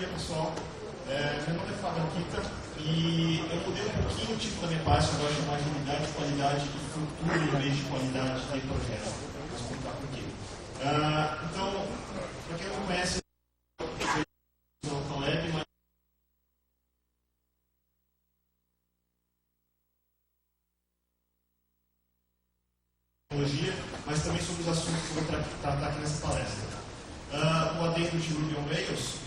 dia, pessoal. Meu nome é Fábio Akita e eu mudei um pouquinho o tipo da minha palestra, agora chamar de unidade, qualidade e futuro em vez de qualidade de projeto. Vou explicar por quê. Então, para quem não conhece, eu sou o Caleb, mas também sobre os assuntos que eu vou tratar aqui nessa palestra. O adendo de Ruby on Rails,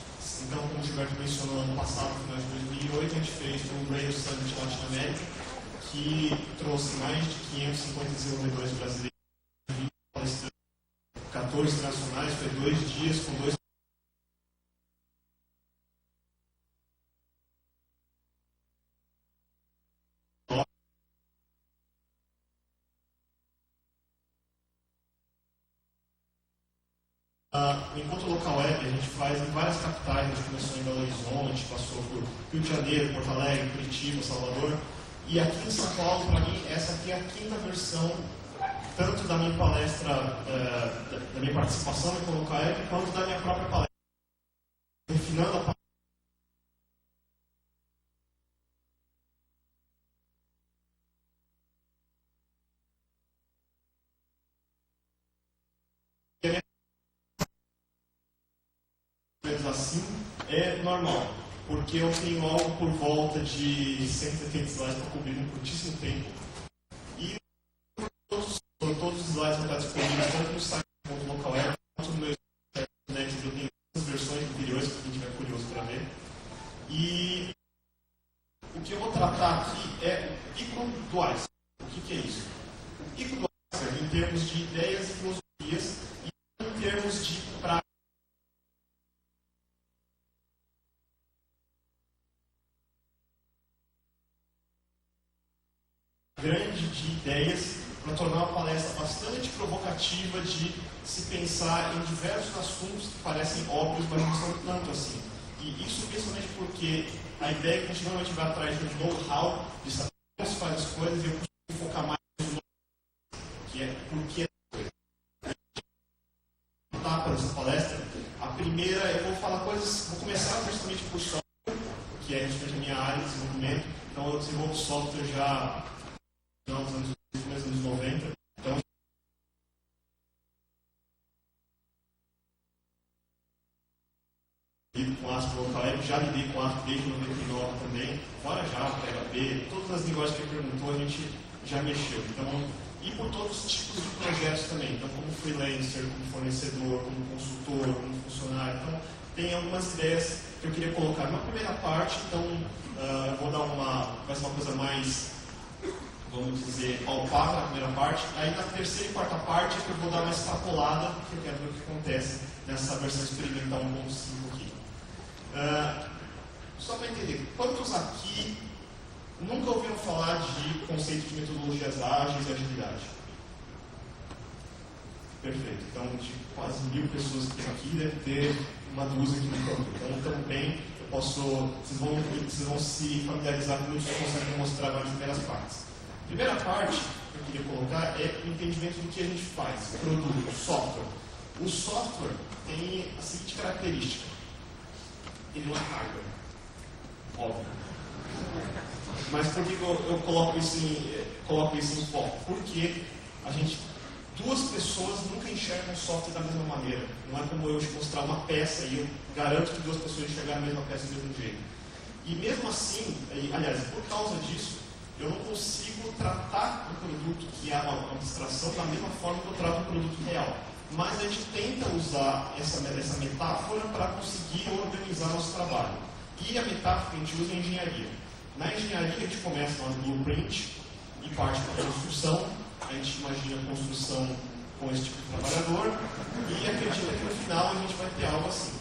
então, como o Gilberto mencionou, ano passado, no final de 2008, a gente fez o Rails Summit Latinoamérica, que trouxe mais de 550 desenvolvedores brasileiros, 14 nacionais, foi 2 dias com 2. O Encontro Local Web a gente faz em várias capitais, a gente começou em Belo Horizonte, passou por Rio de Janeiro, Porto Alegre, Curitiba, Salvador. E aqui em São Paulo, para mim, essa aqui é a 5ª versão, tanto da minha palestra, da minha participação no Encontro Local Web, quanto da minha própria palestra. Refinando a palestra. Assim é normal, porque eu tenho algo por volta de 170 slides para cobrir num curtíssimo tempo e todos os slides vão estar disponíveis tanto no site do Local Web quanto no meu site. Eu tenho as versões anteriores para quem estiver curioso para ver. E o que eu vou tratar aqui é o pico do iceberg. O que é isso? O pico do iceberg em termos de ideias e filosofias e em termos de prática. Grande de ideias para tornar uma palestra bastante provocativa de se pensar em diversos assuntos que parecem óbvios, mas não são tanto assim. E isso principalmente porque a ideia que a gente normalmente vai atrás de know-how, de saber como se faz as coisas, e eu costumo focar mais no know-how, que é por que as coisas. Etapa dessa palestra, a primeira eu vou falar coisas, vou começar justamente por software, que é justamente a minha área de desenvolvimento, então eu desenvolvo software já nos anos 90. Então, lido com ASP Local Web, já lidei com ASP desde 99 também, fora Java, PHP, todas as linguagens que ele perguntou a gente já mexeu. Então, e por todos os tipos de projetos também, então como freelancer, como fornecedor, como consultor, como funcionário. Então, tem algumas ideias que eu queria colocar numa primeira parte, então eu vou dar vai ser uma coisa mais, vamos dizer, palpável na primeira parte. Aí na terceira e quarta parte é que eu vou dar uma extrapolada, que eu quero ver o que acontece nessa versão experimental 1.5 aqui. Só para entender, quantos aqui nunca ouviram falar de conceito de metodologias ágeis e agilidade? Perfeito. Então, de quase 1000 pessoas que tem aqui, deve ter uma dúzia que nunca ouviu. Então, também, vocês vão se familiarizar com muitos conceitos que eu vou mostrar nas primeiras partes. A primeira parte que eu queria colocar é o entendimento do que a gente faz, produto, software. O software tem a seguinte característica: ele não é hardware, óbvio. Mas por que eu coloco isso em foco? Porque duas pessoas nunca enxergam o software da mesma maneira. Não é como eu te mostrar uma peça e eu garanto que 2 pessoas enxergaram a mesma peça do mesmo jeito. E mesmo assim, aliás, por causa disso, eu não consigo tratar o produto, que é uma abstração, da mesma forma que eu trato o produto real. Mas a gente tenta usar essa metáfora para conseguir organizar nosso trabalho. E a metáfora que a gente usa é a engenharia. Na engenharia, a gente começa com a blueprint e parte para a construção. A gente imagina a construção com esse tipo de trabalhador e acredita que no final a gente vai ter algo assim.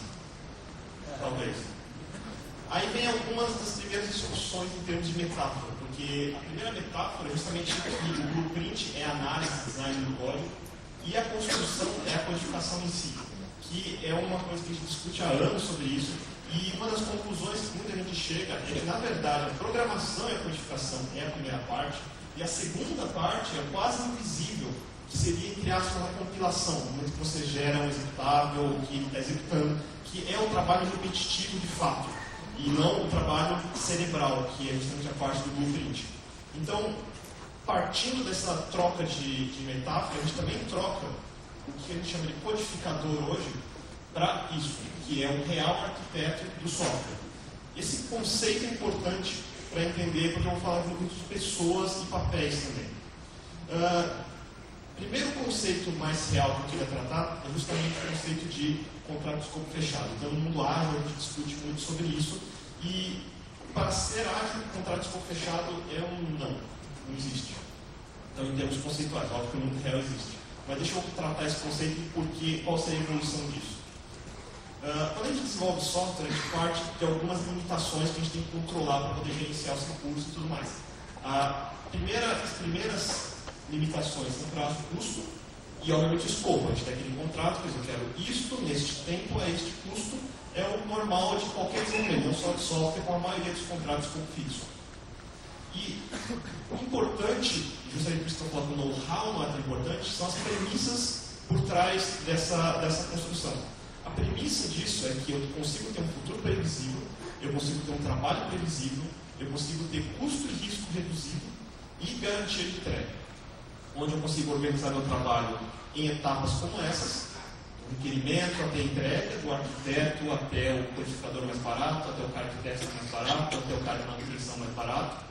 Talvez. Aí vem algumas das primeiras discussões em termos de metáfora. Porque a primeira metáfora é justamente que o blueprint é a análise, design do código, e a construção é a codificação em si, que é uma coisa que a gente discute há anos sobre isso, e uma das conclusões que muita gente chega é que, na verdade, a programação e a codificação é a primeira parte, e a segunda parte é quase invisível que seria, entre aspas, a compilação, no momento que você gera um executável, que está executando, que é o trabalho repetitivo de fato, e não o trabalho cerebral, que é justamente a parte do blueprint. Então, partindo dessa troca de metáfora, a gente também troca o que a gente chama de codificador hoje para isso, que é um real arquiteto do software. Esse conceito é importante para entender, porque eu vou falar de pessoas e papéis também. Primeiro conceito mais real que eu queria tratar é justamente o conceito de contrato de escopo fechado. Então, no mundo ágil, a gente discute muito sobre isso, e para ser ágil, o contrato de escopo fechado é um não existe. Então, em termos conceituais, óbvio que no mundo real existe. Mas deixa eu tratar esse conceito e qual seria a evolução disso. Quando a gente desenvolve software, a gente parte de algumas limitações que a gente tem que controlar para poder gerenciar os recursos e tudo mais. As primeiras limitações são prazo, custo e, obviamente, escopo. A gente tem aquele contrato, por exemplo, eu quero isto, neste tempo, é este custo, é o normal de qualquer desenvolvimento, não só de software, com a maioria dos contratos como fixo. E o importante, justamente por isso que eu estou falando que o know-how não é tão importante, são as premissas por trás dessa construção. A premissa disso é que eu consigo ter um futuro previsível, eu consigo ter um trabalho previsível, eu consigo ter custo e risco reduzido e garantia de entrega. Onde eu consigo organizar meu trabalho em etapas como essas, do requerimento até a entrega, do arquiteto até o codificador mais barato, até o cara de teste mais barato, até o cara de manutenção mais barato.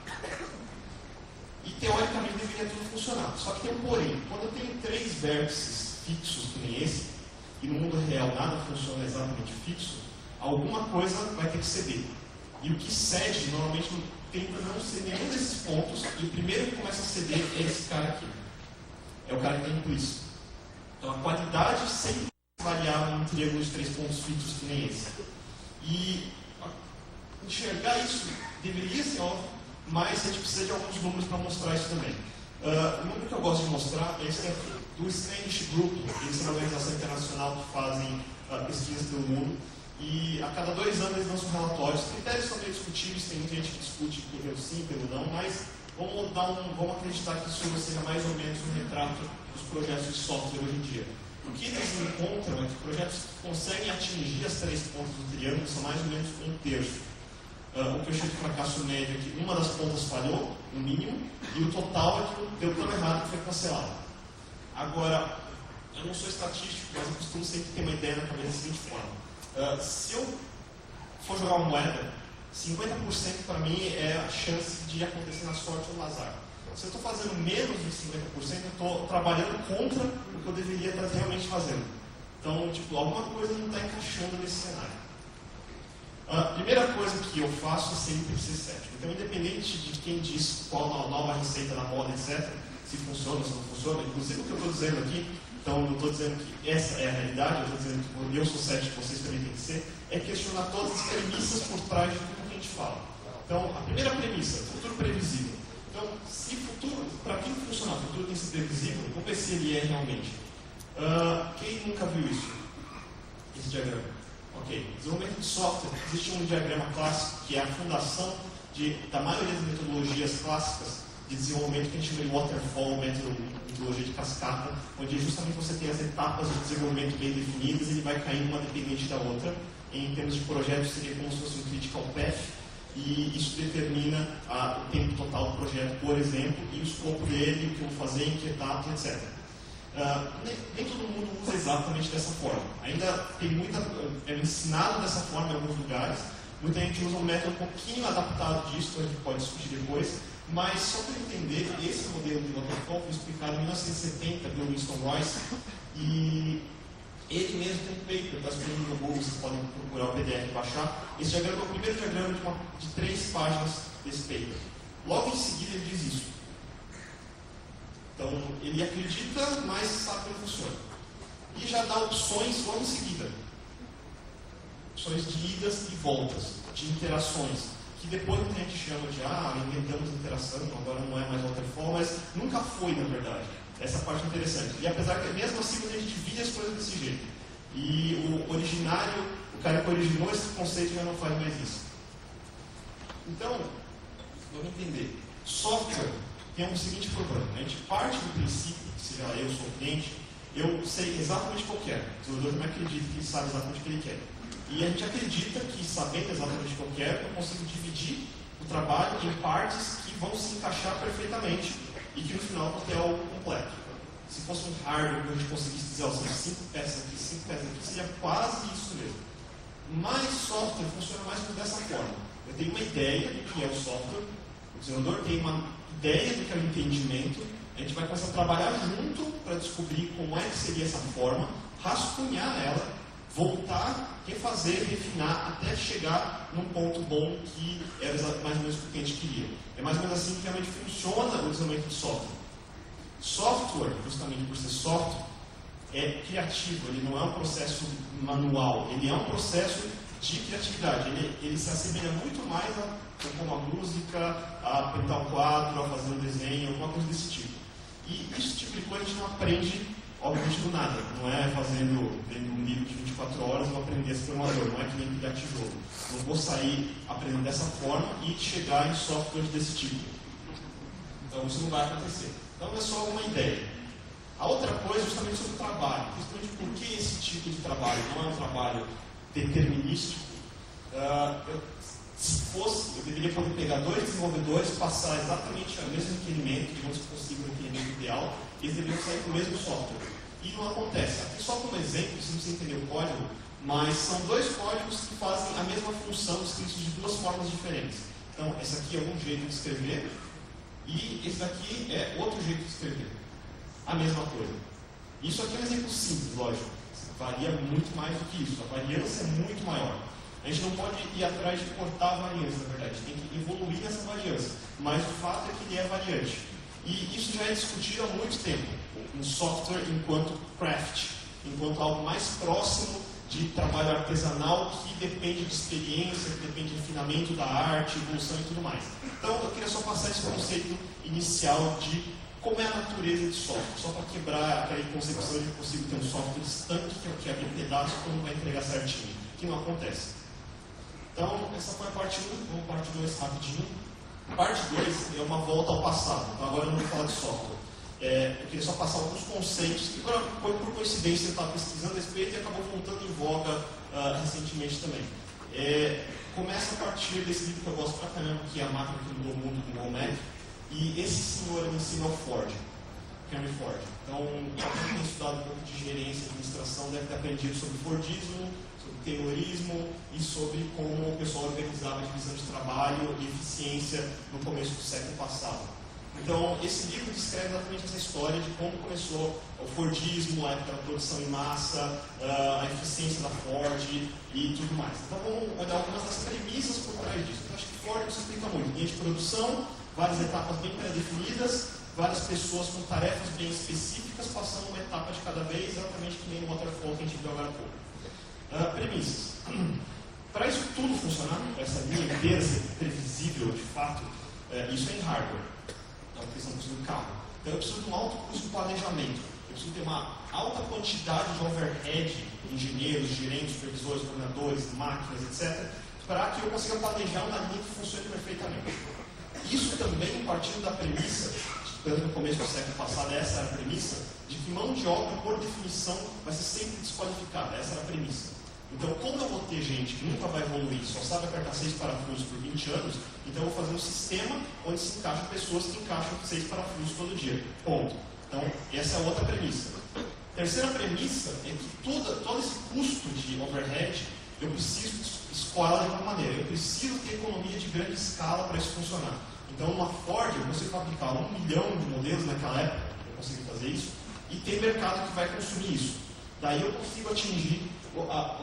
E teoricamente deveria tudo funcionar. Só que tem um porém. Quando eu tenho 3 vértices fixos que nem esse, e no mundo real nada funciona exatamente fixo, alguma coisa vai ter que ceder. E o que cede normalmente tenta não ser nenhum desses pontos, e o primeiro que começa a ceder é esse cara aqui. É o cara que tem implícito. Então a qualidade sempre vai variar num triângulo de 3 pontos fixos que nem esse. E enxergar isso deveria ser óbvio, mas a gente precisa de alguns números para mostrar isso também. O número que eu gosto de mostrar é esse aqui, do Standish Group. Eles são uma organização internacional que fazem pesquisas pelo mundo, e a cada 2 anos eles lançam relatórios. Os critérios são meio discutíveis, tem muita gente que discute pelo sim, pelo não, mas vamos acreditar que isso seja mais ou menos um retrato dos projetos de software hoje em dia. O que eles encontram é que projetos que conseguem atingir as 3 pontas do triângulo são mais ou menos 1/3. O que eu chamo de fracasso médio é que uma das pontas falhou, no mínimo, e o total é que deu tão errado que foi cancelado. Agora, eu não sou estatístico, mas eu costumo sempre ter uma ideia na cabeça da seguinte forma. Se eu for jogar uma moeda, 50% para mim é a chance de acontecer na sorte ou no azar. Se eu estou fazendo menos de 50%, eu estou trabalhando contra o que eu deveria estar realmente fazendo. Então, alguma coisa não está encaixando nesse cenário. A primeira coisa que eu faço é sempre ser cético. Então, independente de quem diz qual a nova receita da moda, etc., se funciona ou se não funciona, inclusive o que eu estou dizendo aqui, então não estou dizendo que essa é a realidade, eu estou dizendo que eu sou cético, vocês também têm que ser, é questionar todas as premissas por trás de tudo que a gente fala. Então, a primeira premissa, futuro previsível. Então, se futuro, para quem funcionar, o futuro tem que ser previsível, vamos ver se ele é realmente. Quem nunca viu isso? Esse diagrama. Ok, desenvolvimento de software, existe um diagrama clássico que é a fundação da maioria das metodologias clássicas de desenvolvimento que a gente chama de waterfall, metodologia de cascata, onde justamente você tem as etapas de desenvolvimento bem definidas e ele vai caindo uma dependente da outra. Em termos de projeto, seria como se fosse um critical path, e isso determina o tempo total do projeto, por exemplo, e o escopo dele, o que eu vou fazer, em que etapa, etc. Nem todo mundo usa exatamente dessa forma. Ainda tem é ensinado dessa forma em alguns lugares. Muita gente usa um método um pouquinho adaptado disso, a gente pode discutir depois. Mas só para entender, esse modelo de waterfall foi explicado em 1970 pelo Winston Royce, e ele mesmo tem um paper, está disponível no Google, vocês podem procurar o PDF e baixar. Esse diagrama é o primeiro diagrama de 3 páginas desse paper. Logo em seguida ele diz isso. Então, ele acredita, mas sabe como funciona. E já dá opções logo em seguida. Opções de idas e voltas, de interações. Que depois a gente chama de, inventamos interação, agora não é mais waterfall, mas nunca foi, na verdade. Essa parte é interessante. E apesar que, mesmo assim, a gente divide as coisas desse jeito. E o originário, o cara que originou esse conceito já não faz mais isso. Então, vamos entender. Software tem um seguinte problema. A gente parte do princípio, seja eu sou o cliente, eu sei exatamente qual que é. O desenvolvedor não acredita que ele sabe exatamente o que ele quer. E a gente acredita que, sabendo exatamente qual que é, eu consigo dividir o trabalho em partes que vão se encaixar perfeitamente e que no final vão ter algo completo. Se fosse um hardware que a gente conseguisse dizer, são 5 peças aqui, 5 peças aqui, seria quase isso mesmo. Mas software funciona mais ou menos dessa forma. Eu tenho uma ideia do que é o software, o desenvolvedor tem uma ideia do que é o entendimento, a gente vai começar a trabalhar junto para descobrir como é que seria essa forma, rascunhar ela, voltar, refazer, refinar, até chegar num ponto bom que era mais ou menos o que o cliente queria. É mais ou menos assim que realmente funciona o desenvolvimento de software. Software, justamente por ser software, é criativo, ele não é um processo manual, ele é um processo de criatividade. Ele se assemelha muito mais a compor uma música, a pintar um quadro, a fazer um desenho, alguma coisa desse tipo. E esse tipo de coisa a gente não aprende, obviamente, do nada. Não é fazendo um livro de 24 horas ou aprender a ser programador, não é que nem criar tijolo. Não vou sair aprendendo dessa forma e chegar em softwares desse tipo. Então isso não vai acontecer. Então é só uma ideia. A outra coisa é justamente sobre o trabalho. Justamente por que esse tipo de trabalho não é um trabalho determinístico. Se fosse, eu deveria poder pegar 2 desenvolvedores, passar exatamente o mesmo requerimento, digamos que consiga o requerimento ideal, e eles deveriam sair com o mesmo software. E não acontece. Aqui só como exemplo, você não precisa entender o código, mas são 2 códigos que fazem a mesma função escritos de 2 formas diferentes. Então, esse aqui é um jeito de escrever, e esse daqui é outro jeito de escrever. A mesma coisa. Isso aqui é um exemplo simples, lógico. Varia muito mais do que isso. A variância é muito maior. A gente não pode ir atrás de cortar a variância, na verdade. A gente tem que evoluir nessa variância. Mas o fato é que ele é variante. E isso já é discutido há muito tempo. Um software enquanto craft, enquanto algo mais próximo de trabalho artesanal que depende de experiência, que depende de refinamento da arte, evolução e tudo mais. Então, eu queria só passar esse conceito inicial de como é a natureza de software, só para quebrar aquela concepção de que eu consigo ter um software distante que eu quebro um pedaço e não vai entregar certinho, que não acontece. Então, essa foi a parte 1, vamos parte 2 rapidinho. A parte 2 é uma volta ao passado, então agora eu não vou falar de software. Eu queria só passar alguns conceitos, que agora, por coincidência, eu estava pesquisando a respeito e acabou voltando em voga recentemente também. Começa a partir desse livro que eu gosto pra caramba, que é A Máquina que Mudou o Mundo, do Womack. E esse senhor me ensina o Ford, Henry Ford. Então, quem tem estudado um pouco de gerência e administração deve ter aprendido sobre Fordismo, sobre Taylorismo e sobre como o pessoal organizava a divisão de trabalho e eficiência no começo do século passado. Então, esse livro descreve exatamente essa história de como começou o Fordismo, a época da produção em massa, a eficiência da Ford e tudo mais. Então, vamos olhar algumas das premissas por trás disso. Então, acho que Ford não se explica muito. Linha de produção, várias etapas bem pré-definidas, várias pessoas com tarefas bem específicas, passando uma etapa de cada vez, exatamente que nem o waterfall que a gente viu agora há pouco. Premissas. Para isso tudo funcionar, essa linha inteira ser previsível de fato, isso é em hardware. Então, questão do carro. Então, eu preciso de um alto custo de planejamento. Eu preciso ter uma alta quantidade de overhead, engenheiros, gerentes, supervisores, coordenadores, máquinas, etc., para que eu consiga planejar uma linha que funcione perfeitamente. Isso também partindo da premissa, tanto no começo do século passado, essa era a premissa, de que mão de obra, por definição, vai ser sempre desqualificada. Essa era a premissa. Então, como eu vou ter gente que nunca vai evoluir, só sabe apertar 6 parafusos por 20 anos, então eu vou fazer um sistema onde se encaixam pessoas que encaixam 6 parafusos todo dia. Ponto. Então, essa é outra premissa. Terceira premissa é que todo esse custo de overhead, eu preciso escoar de alguma maneira. Eu preciso ter economia de grande escala para isso funcionar. Então, uma Ford, eu consigo fabricar 1 milhão de modelos naquela época, eu consigo fazer isso, e tem mercado que vai consumir isso. Daí eu consigo atingir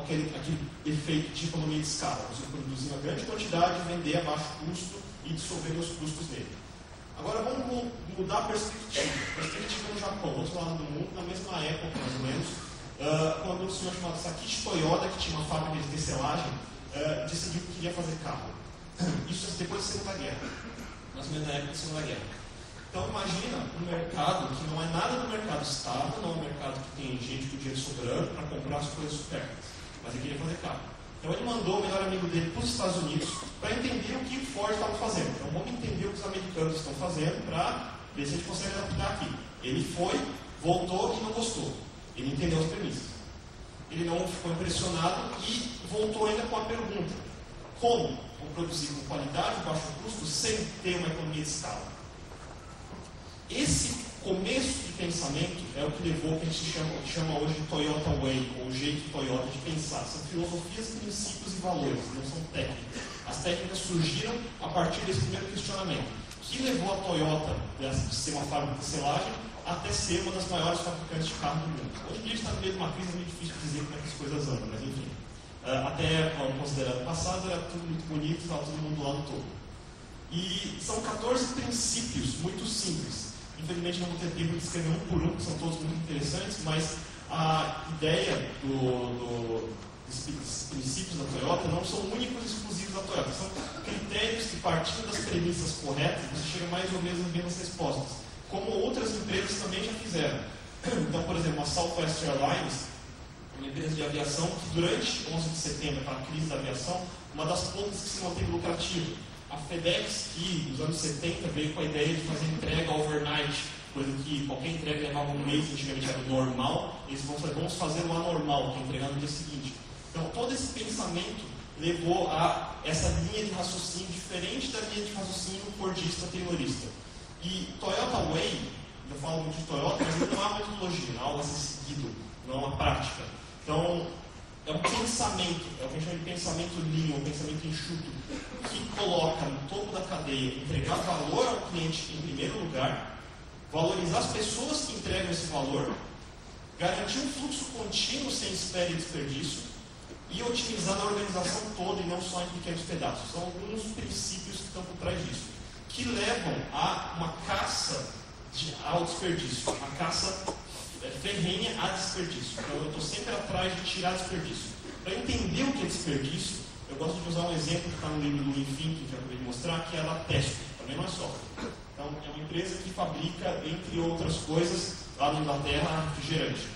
aquele efeito de economia de escala. Eu consigo produzir uma grande quantidade, vender a baixo custo e dissolver os custos dele. Agora vamos mudar a perspectiva. A perspectiva no Japão, outro lado do mundo, na mesma época, mais ou menos, quando um senhor chamado Sakichi Toyoda, que tinha uma fábrica de tecelagem, decidiu que queria fazer carro. Isso depois da Segunda Guerra. Mais ou menos na época da Segunda Guerra. Então imagina um mercado que não é nada do mercado estável, não é um mercado que tem gente com dinheiro sobrando para comprar as coisas supérfluas, mas ele queria fazer carro. Então ele mandou o melhor amigo dele para os Estados Unidos para entender o que o Ford estava fazendo. Então vamos entender o que os americanos estão fazendo para ver se a gente consegue adaptar aqui. Ele foi, voltou e não gostou. Ele entendeu as premissas. Ele não ficou impressionado e voltou ainda com a pergunta: como vou produzir com qualidade, baixo custo, sem ter uma economia de escala? Esse começo de pensamento é o que levou o que a gente chama hoje de Toyota Way, ou o jeito Toyota de pensar. São filosofias, princípios e valores, não são técnicas. As técnicas surgiram a partir desse primeiro questionamento, que levou a Toyota de ser uma fábrica de selagem até ser uma das maiores fabricantes de carro do mundo. Hoje em dia a gente está no meio de uma crise, é muito difícil dizer como é que as coisas andam, mas enfim. Até, considerando o passado, era tudo muito bonito, estava todo mundo lá no topo. E são 14 princípios muito simples. Infelizmente não vou ter tempo de escrever um por um, que são todos muito interessantes, mas a ideia desses princípios da Toyota não são únicos e exclusivos da Toyota. São critérios que, partindo das premissas corretas, você chega mais ou menos nas mesmas respostas, como outras empresas também já fizeram. Então, por exemplo, a Southwest Airlines, uma empresa de aviação que durante 11 de setembro, aquela crise da aviação, uma das poucas que se manteve lucrativa. A FedEx, que nos anos 70 veio com a ideia de fazer entrega overnight, coisa que qualquer entrega levava um mês, antigamente era normal, eles vamos fazer o anormal, que é entregar no dia seguinte. Então, todo esse pensamento levou a essa linha de raciocínio diferente da linha de raciocínio fordista-taylorista. E Toyota Way, eu falo muito de Toyota, mas não é uma metodologia, não é algo a ser seguido, não é uma prática. Então, é um pensamento, é o que a gente chama de pensamento lean, um pensamento enxuto, que coloca no topo da cadeia entregar valor ao cliente em primeiro lugar, valorizar as pessoas que entregam esse valor, garantir um fluxo contínuo sem espera e desperdício, e otimizar a organização toda e não só em pequenos pedaços. São alguns princípios que estão por trás disso, que levam a uma caça ao desperdício, uma caça ferrenha a desperdício. Então eu estou sempre atrás de tirar desperdício. Para entender o que é desperdício, eu gosto de usar um exemplo que está no livro do Lean Thinking, que eu acabei de mostrar, que é a da Tesco, também não é software. Então é uma empresa que fabrica, entre outras coisas, lá na Inglaterra, refrigerante.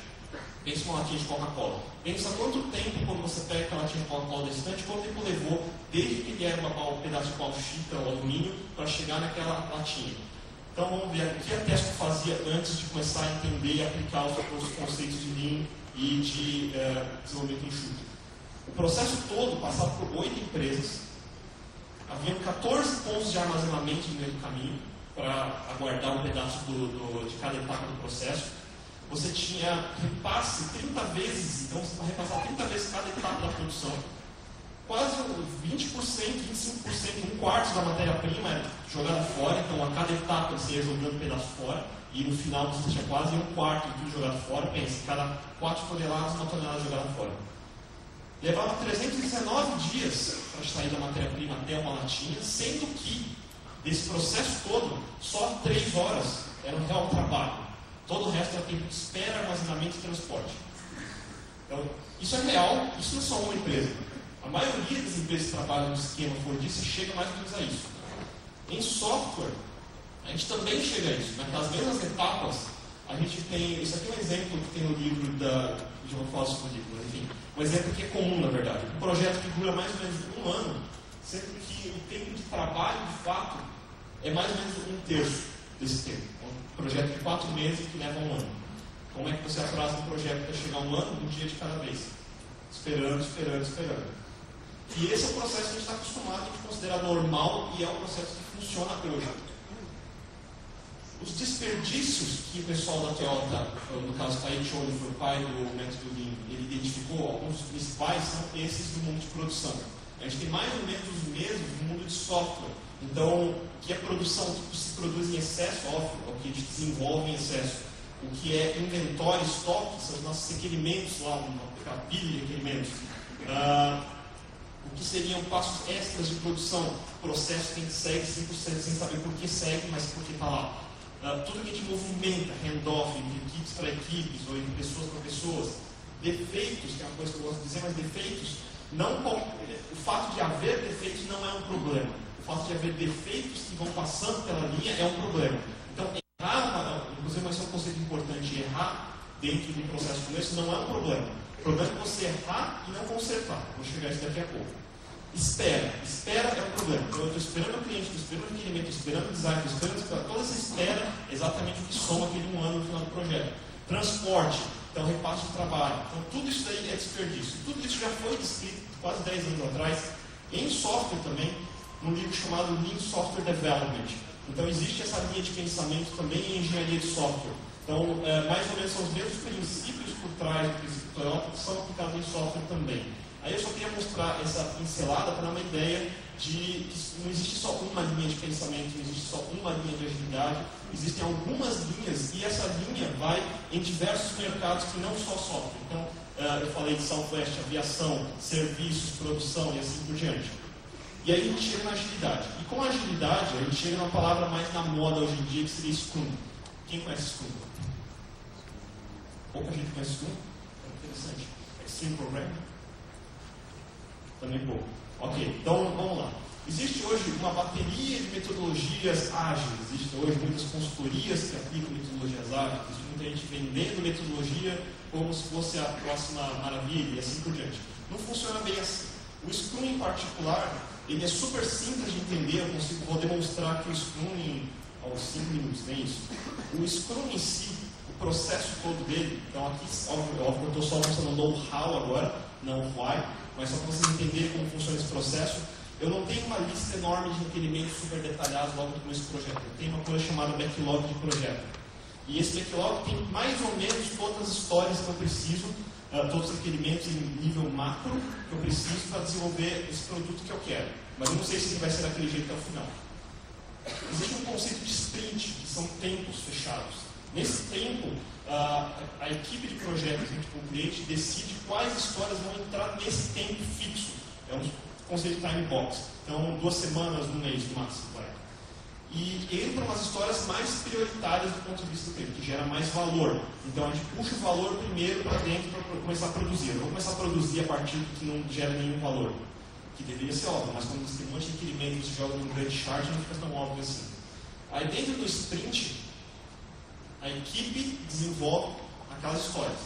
Pensa uma latinha de Coca-Cola. Pensa quanto tempo, quando você pega aquela latinha de Coca-Cola distante, quanto tempo levou desde que ele era um pedaço de pau chita ou alumínio para chegar naquela latinha. Então vamos ver o que a Tesco fazia antes de começar a entender e aplicar os conceitos de Lean e de desenvolvimento enxuto. O processo todo passava por 8 empresas, havia 14 pontos de armazenamento no meio do caminho para aguardar um pedaço de cada etapa do processo. Você tinha repasse 30 vezes, então você vai repassar 30 vezes cada etapa da produção. Quase 20%, 25%, um quarto da matéria-prima era jogada fora, então a cada etapa você ia jogando um pedaço fora, e no final você tinha quase um quarto de tudo jogado fora. Pensa, cada 4 toneladas, uma tonelada jogada fora. Levava 319 dias para sair da matéria-prima até uma latinha, sendo que desse processo todo, só 3 horas era um real trabalho. Todo o resto era tempo de espera, armazenamento e transporte. Então, isso é real, isso não é só uma empresa. A maioria das empresas que trabalham no esquema fordista chega mais ou menos a isso. Em software, a gente também chega a isso. Naquelas mesmas etapas, a gente tem... Isso aqui é um exemplo que tem no livro de uma falar sobre o livro, mas enfim. Um exemplo que é comum, na verdade. Um projeto que dura mais ou menos 1 ano, sendo que o tempo de trabalho, de fato, é mais ou menos 1/3 desse tempo. Um projeto de 4 meses que leva 1 ano. Como é que você atrasa um projeto para chegar a 1 ano? Um dia de cada vez. Esperando, esperando, esperando. E esse é o processo que a gente está acostumado a considerar normal e é um processo que funciona hoje. Os desperdícios que o pessoal da Toyota, no caso Taiichi Ohno, foi o pai do método Lean, ele identificou, alguns dos principais são esses do mundo de produção. A gente tem mais ou menos os mesmos no mundo de software. Então, o que é produção, o que se produz em excesso, óbvio, é o que a gente desenvolve em excesso. O que é inventório, estoque, são os nossos requerimentos lá, uma pilha de requerimentos. O que seriam passos extras de produção, processo que a gente segue 100% sem saber por que segue, mas por que está lá. Tudo que a gente movimenta, handoff, entre equipes para equipes, ou entre pessoas para pessoas. Defeitos, que é uma coisa que eu gosto de dizer, mas defeitos, o fato de haver defeitos não é um problema. O fato de haver defeitos que vão passando pela linha é um problema. Então, errar, inclusive, mas é um conceito importante, errar dentro de um processo como esse não é um problema. O problema é você errar e não consertar. Vou chegar a isso daqui a pouco. Espera é um problema. Então, eu estou esperando o cliente, estou esperando o requerimento, estou esperando o design, estou esperando toda essa espera, exatamente o que soma aquele 1 ano no final do projeto. Transporte, então repasse de trabalho. Então tudo isso daí é desperdício. Tudo isso já foi descrito quase 10 anos atrás, em software também, num livro chamado Lean Software Development. Então existe essa linha de pensamento também em engenharia de software. Então, mais ou menos são os mesmos princípios por trás do princípio Toyota que são aplicados em software também. Aí eu só queria mostrar essa pincelada para dar uma ideia de que não existe só uma linha de pensamento, não existe só uma linha de agilidade, existem algumas linhas e essa linha vai em diversos mercados que não só software. Então, eu falei de Southwest, aviação, serviços, produção e assim por diante. E aí a gente chega na agilidade. E com a agilidade, a gente chega numa palavra mais na moda hoje em dia, que seria Scrum. Quem conhece Scrum? Pouca gente conhece Scrum? É interessante. Extreme Programming? Também pouco. Ok, então vamos lá. Existe hoje uma bateria de metodologias ágeis, existem hoje muitas consultorias que aplicam metodologias ágeis, existe muita gente vendendo metodologia como se fosse a próxima maravilha e assim por diante. Não funciona bem assim. O Scrum em particular, ele é super simples de entender, vou demonstrar aqui o Scrum em 5 minutos, nem isso. O Scrum em si, o processo todo dele, então aqui, óbvio, eu estou só mostrando o know-how agora, não o why, mas só para vocês entenderem como funciona esse processo. Eu não tenho uma lista enorme de requerimentos super detalhados logo no começo do projeto. Eu tenho uma coisa chamada backlog de projeto. E esse backlog tem mais ou menos todas as histórias que eu preciso, todos os requerimentos em nível macro que eu preciso para desenvolver esse produto que eu quero. Mas eu não sei se ele vai ser daquele jeito até o final. Existe um conceito de sprint, que são tempos fechados. Nesse tempo, a equipe de projeto junto com o cliente decide quais histórias vão entrar nesse tempo fixo. É um conceito de time box. Então, 2 semanas, 1 mês no máximo. E entram as histórias mais prioritárias do ponto de vista do tempo, que gera mais valor. Então, a gente puxa o valor primeiro para dentro para começar a produzir. Eu não vou começar a produzir a partir do que não gera nenhum valor, que deveria ser óbvio, mas quando você tem um monte de requerimento que você joga num grande chart, não fica tão óbvio assim. Aí, dentro do sprint, a equipe desenvolve aquelas histórias.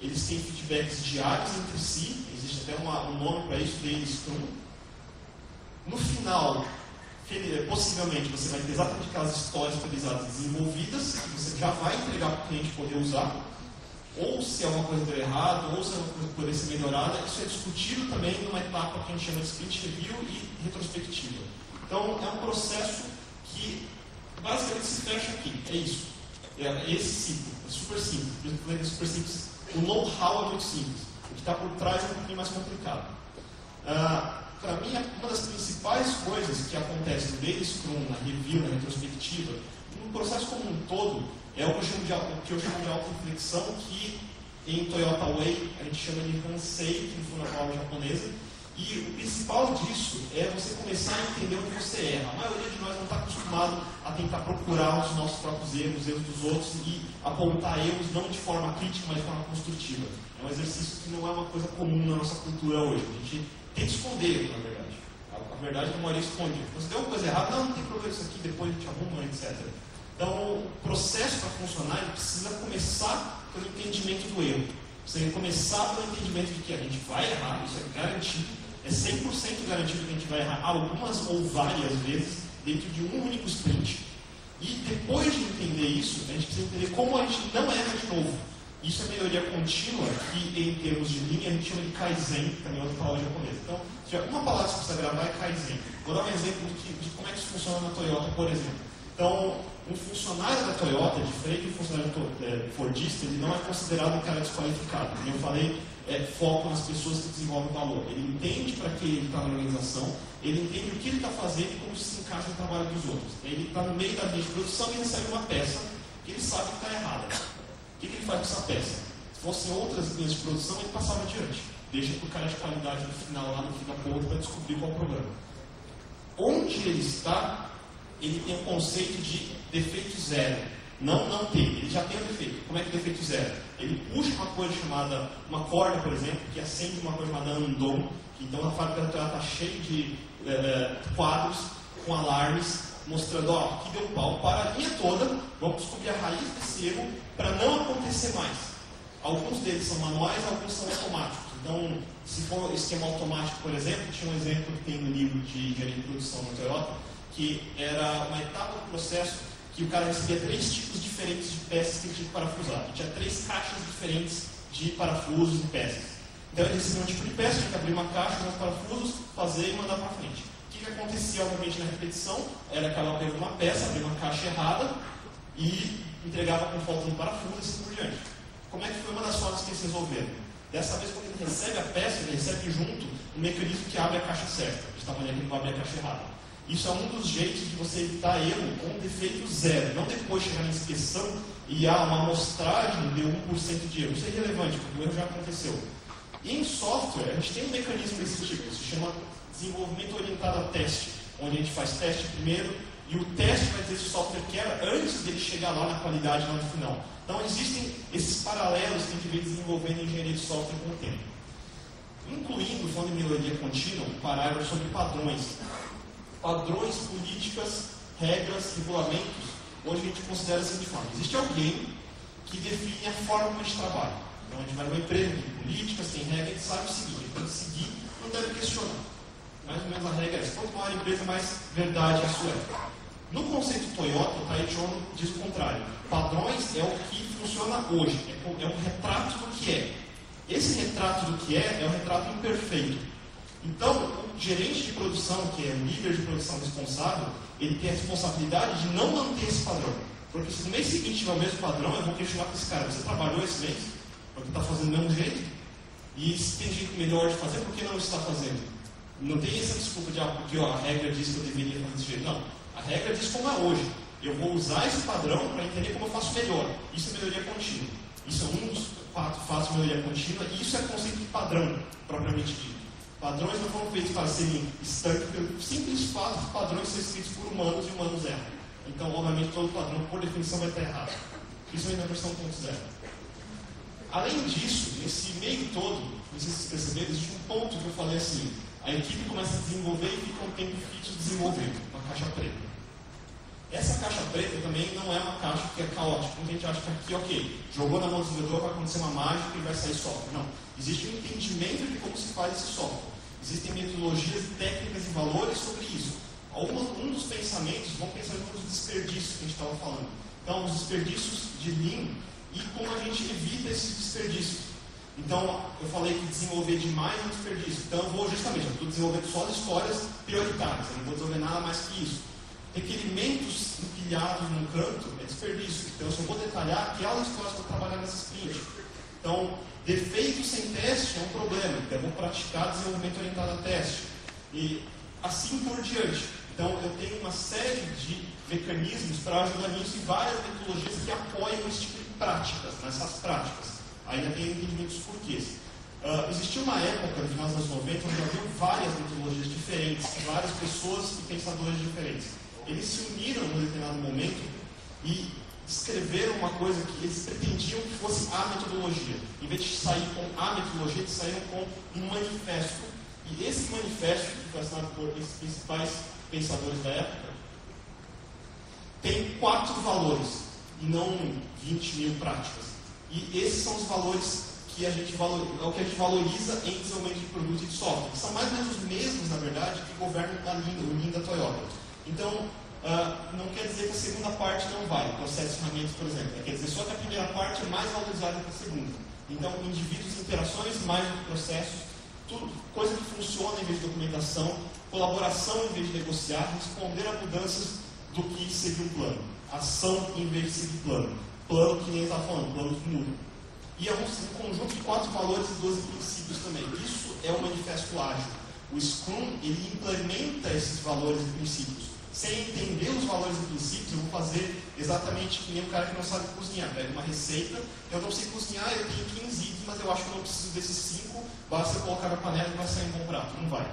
Eles têm feedbacks diários entre si, existe até um nome para isso, daily Scrum. No final, possivelmente você vai ter exatamente aquelas histórias atualizadas desenvolvidas, que você já vai entregar para o cliente poder usar, ou se alguma coisa deu errado, ou se alguma coisa poderia ser melhorada. Isso é discutido também numa etapa que a gente chama de sprint review e retrospectiva. Então, é um processo que basicamente se fecha aqui, é isso. É esse ciclo, é super simples. Por exemplo, é super simples. O know-how é muito simples. O que está por trás é um pouquinho mais complicado. Para mim, uma das principais coisas que acontece no Daily Scrum, na review, na retrospectiva, no processo como um todo, é o que eu chamo de auto-reflexão, que em Toyota Way a gente chama de Hansei, que foi na palavra japonesa. E o principal disso é você começar a entender onde você erra. A maioria de nós não está acostumado a tentar procurar os nossos próprios erros, os erros dos outros e apontar erros não de forma crítica, mas de forma construtiva. É um exercício que não é uma coisa comum na nossa cultura hoje. A gente tem que esconder, na verdade. A verdade é que a maioria esconde. Então, se deu alguma coisa errada, não tem problema isso aqui, depois a gente arruma, etc. Então, o processo para funcionar, ele precisa começar pelo entendimento do erro. Você começar pelo entendimento de que a gente vai errar, isso é garantido. É 100% garantido que a gente vai errar algumas ou várias vezes dentro de um único sprint. E depois de entender isso, a gente precisa entender como a gente não erra de novo. Isso é melhoria contínua, que em termos de linha a gente chama de Kaizen, que também é outra palavra japonesa. Então, se uma palavra que você precisa gravar é Kaizen. Vou dar um exemplo de como é que isso funciona na Toyota, por exemplo. Então, um funcionário da Toyota, diferente do funcionário fordista, ele não é considerado um cara desqualificado. Como eu falei, foco nas pessoas que desenvolvem valor. Ele entende para que ele está na organização, ele entende o que ele está fazendo e como isso se encaixa no trabalho dos outros. Ele está no meio da linha de produção e recebe uma peça que ele sabe que está errada. O que ele faz com essa peça? Se fossem outras linhas de produção, ele passava adiante. Deixa para o cara de qualidade no final, lá no fim da ponta, para descobrir qual é o problema. Onde ele está, ele tem o conceito de defeito zero. Não tem, ele já tem o defeito. Como é que é defeito zero? Ele puxa uma coisa chamada, uma corda, por exemplo, que acende uma coisa chamada andon, que então a fábrica da Toyota está cheia de quadros com alarmes, mostrando, ó, aqui deu pau, para a linha toda, vamos descobrir a raiz desse erro para não acontecer mais. Alguns deles são manuais, alguns são automáticos. Então, se for esquema automático, por exemplo, tinha um exemplo que tem no livro de engenharia de produção na Toyota, que era uma etapa do processo que o cara recebia 3 tipos diferentes de peças que ele tinha que parafusar. Ele tinha 3 caixas diferentes de parafusos e peças. Então ele recebia um tipo de peça, tinha que abrir uma caixa com os parafusos, fazer e mandar para frente. O que acontecia, obviamente, na repetição era que ela pegava uma peça, abria uma caixa errada e entregava com falta de parafuso e assim por diante. Como é que foi uma das formas que eles resolveram? Dessa vez, quando ele recebe a peça, ele recebe junto um mecanismo que abre a caixa certa, de tamanho que ele não abre a caixa errada. Isso é um dos jeitos de você evitar erro com defeito zero, não depois chegar na inspeção e uma amostragem de 1% de erro. Isso é irrelevante, porque o erro já aconteceu. E em software, a gente tem um mecanismo desse tipo, se chama desenvolvimento orientado a teste, onde a gente faz teste primeiro e o teste vai dizer se o software quebra antes dele chegar lá na qualidade lá no final. Então existem esses paralelos que a gente vem desenvolvendo em engenharia de software com o tempo. Incluindo, falando em melhoria contínua, um parágrafo sobre padrões. Padrões, políticas, regras, regulamentos, onde a gente considera a seguinte forma. Existe alguém que define a forma como a gente trabalha. Então a gente vai numa empresa, tem políticas, tem regras, a gente sabe o seguinte, a gente tem que seguir, não deve questionar. Mais ou menos a regra é essa. Quanto maior a empresa, mais verdade a sua é. No conceito Toyota, o Taiichi Ohno diz o contrário. Padrões é o que funciona hoje, é um retrato do que é. Esse retrato do que é o retrato imperfeito. Então, o gerente de produção, que é o líder de produção responsável, ele tem a responsabilidade de não manter esse padrão. Porque se no mês seguinte tiver o mesmo padrão, eu vou questionar para esse cara, você trabalhou esse mês? Porque está fazendo do mesmo jeito? E se tem jeito melhor de fazer, por que não está fazendo? Não tem essa desculpa de porque a regra diz que eu deveria fazer desse jeito. Não. A regra diz como é hoje. Eu vou usar esse padrão para entender como eu faço melhor. Isso é melhoria contínua. Isso é um dos fatos de melhoria contínua e isso é conceito de padrão, propriamente dito. Padrões não foram feitos para serem estanques pelo simples fato de padrões serem escritos por humanos e humanos erram. Então, obviamente, todo padrão, por definição, vai estar errado. Isso é na versão 1.0. Além disso, nesse meio todo, não sei se vocês perceberam, existe um ponto que eu falei assim, a equipe começa a desenvolver e fica um tempo fixo desenvolvendo, uma caixa preta. Essa caixa preta também não é uma caixa que é caótica. Muita gente acha que aqui, ok, jogou na mão do desenvolvedor, vai acontecer uma mágica e vai sair software. Não. Existe um entendimento de como se faz esse software. Existem metodologias, técnicas e valores sobre isso. Um dos pensamentos, vamos pensar nos desperdícios que a gente estava falando. Então, os desperdícios de Lean e como a gente evita esses desperdícios. Então, eu falei que desenvolver demais é um desperdício. Então, eu estou desenvolvendo só as histórias prioritárias. Eu não vou desenvolver nada mais que isso. Requerimentos empilhados num canto é desperdício. Então, eu só vou detalhar aquelas histórias que eu vou trabalhar nessa sprint. Então, defeito sem teste é um problema. Então, eu vou praticar desenvolvimento orientado a teste. E assim por diante. Então, eu tenho uma série de mecanismos para ajudar nisso e várias metodologias que apoiam esse tipo de práticas, nessas práticas. Ainda tem entendimentos porquês. Existiu uma época, no final dos anos 90, onde havia várias metodologias diferentes, várias pessoas e pensadores diferentes. Eles se uniram num determinado momento e escreveram uma coisa que eles pretendiam que fosse a metodologia. Em vez de sair com a metodologia, eles saíram com um manifesto. E esse manifesto, que foi assinado por esses principais pensadores da época, tem 4 valores e não 20 mil práticas. E esses são os valores que a gente valoriza em desenvolvimento de produtos e de software, que são mais ou menos os mesmos, na verdade, que governam o Lean da Toyota. Então, não quer dizer que a segunda parte não vale, processos e ferramentas, por exemplo. Quer dizer só que a primeira parte é mais valorizada que a segunda. Então, indivíduos e interações, mais do que processos, tudo, coisa que funciona em vez de documentação, colaboração em vez de negociar, responder a mudanças do que seguir um plano. Ação em vez de seguir plano. Plano que nem estava falando, plano que muda. E é um conjunto de 4 valores e 12 princípios também. Isso é o manifesto ágil. O Scrum, ele implementa esses valores e princípios. Sem entender os valores e princípios, eu vou fazer exatamente que nem um cara que não sabe cozinhar. Pega uma receita, eu não sei cozinhar, eu tenho 15 itens, mas eu acho que eu não preciso desses 5, basta eu colocar na panela e vai sair um bom prato. Não vai.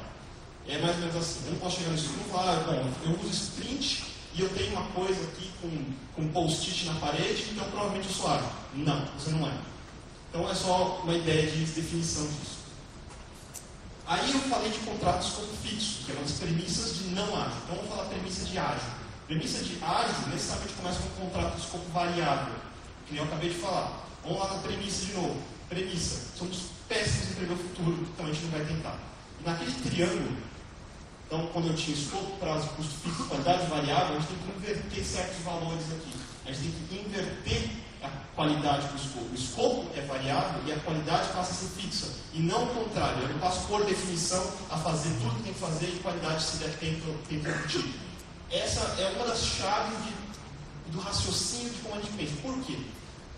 É mais ou menos assim. Eu não posso chegar no Scrum e falar, bom, eu uso sprint e eu tenho uma coisa aqui com um post-it na parede, então provavelmente eu sou ágil. Não, você não é. Então é só uma ideia de definição disso. Aí eu falei de contrato de escopo fixo, que é uma das premissas de não ágil. Então vamos falar premissa de ágil. Premissa de ágil necessariamente começa com um contrato de escopo variável, que eu acabei de falar. Vamos lá na premissa de novo. Premissa, somos péssimos em prever o futuro, então a gente não vai tentar. E naquele triângulo, Então, quando eu tinha escopo, prazo, custo fixo, qualidade variável, a gente tem que inverter certos valores aqui. A gente tem que inverter a qualidade do escopo. O escopo é variável e a qualidade passa a ser fixa. E não o contrário. Eu não passo, por definição, a fazer tudo que tem que fazer e qualidade se der tempo embutido. Essa é uma das chaves do raciocínio de como a gente pensa. Por quê?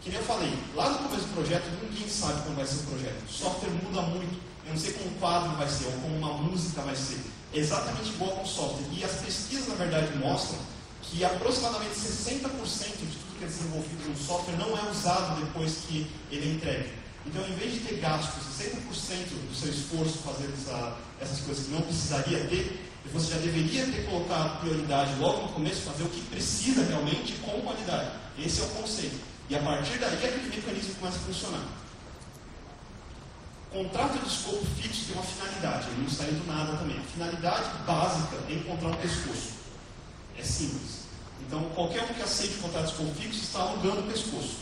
Que nem eu falei, lá no começo do projeto, ninguém sabe como vai ser o projeto. O software muda muito. Eu não sei como um quadro vai ser, ou como uma música vai ser. É exatamente igual com o software. E as pesquisas, na verdade, mostram que aproximadamente 60% de tudo que é desenvolvido no software não é usado depois que ele é entregue. Então, em vez de ter gasto 60% do seu esforço fazendo essas coisas que não precisaria ter, você já deveria ter colocado prioridade logo no começo, fazer o que precisa realmente com qualidade. Esse é o conceito. E a partir daí, aquele mecanismo começa a funcionar. Contrato de escopo fixo tem uma finalidade, ele não sai do nada também. A finalidade básica é encontrar um pescoço. É simples. Então, qualquer um que aceite o contrato de escopo fixo está alugando o pescoço.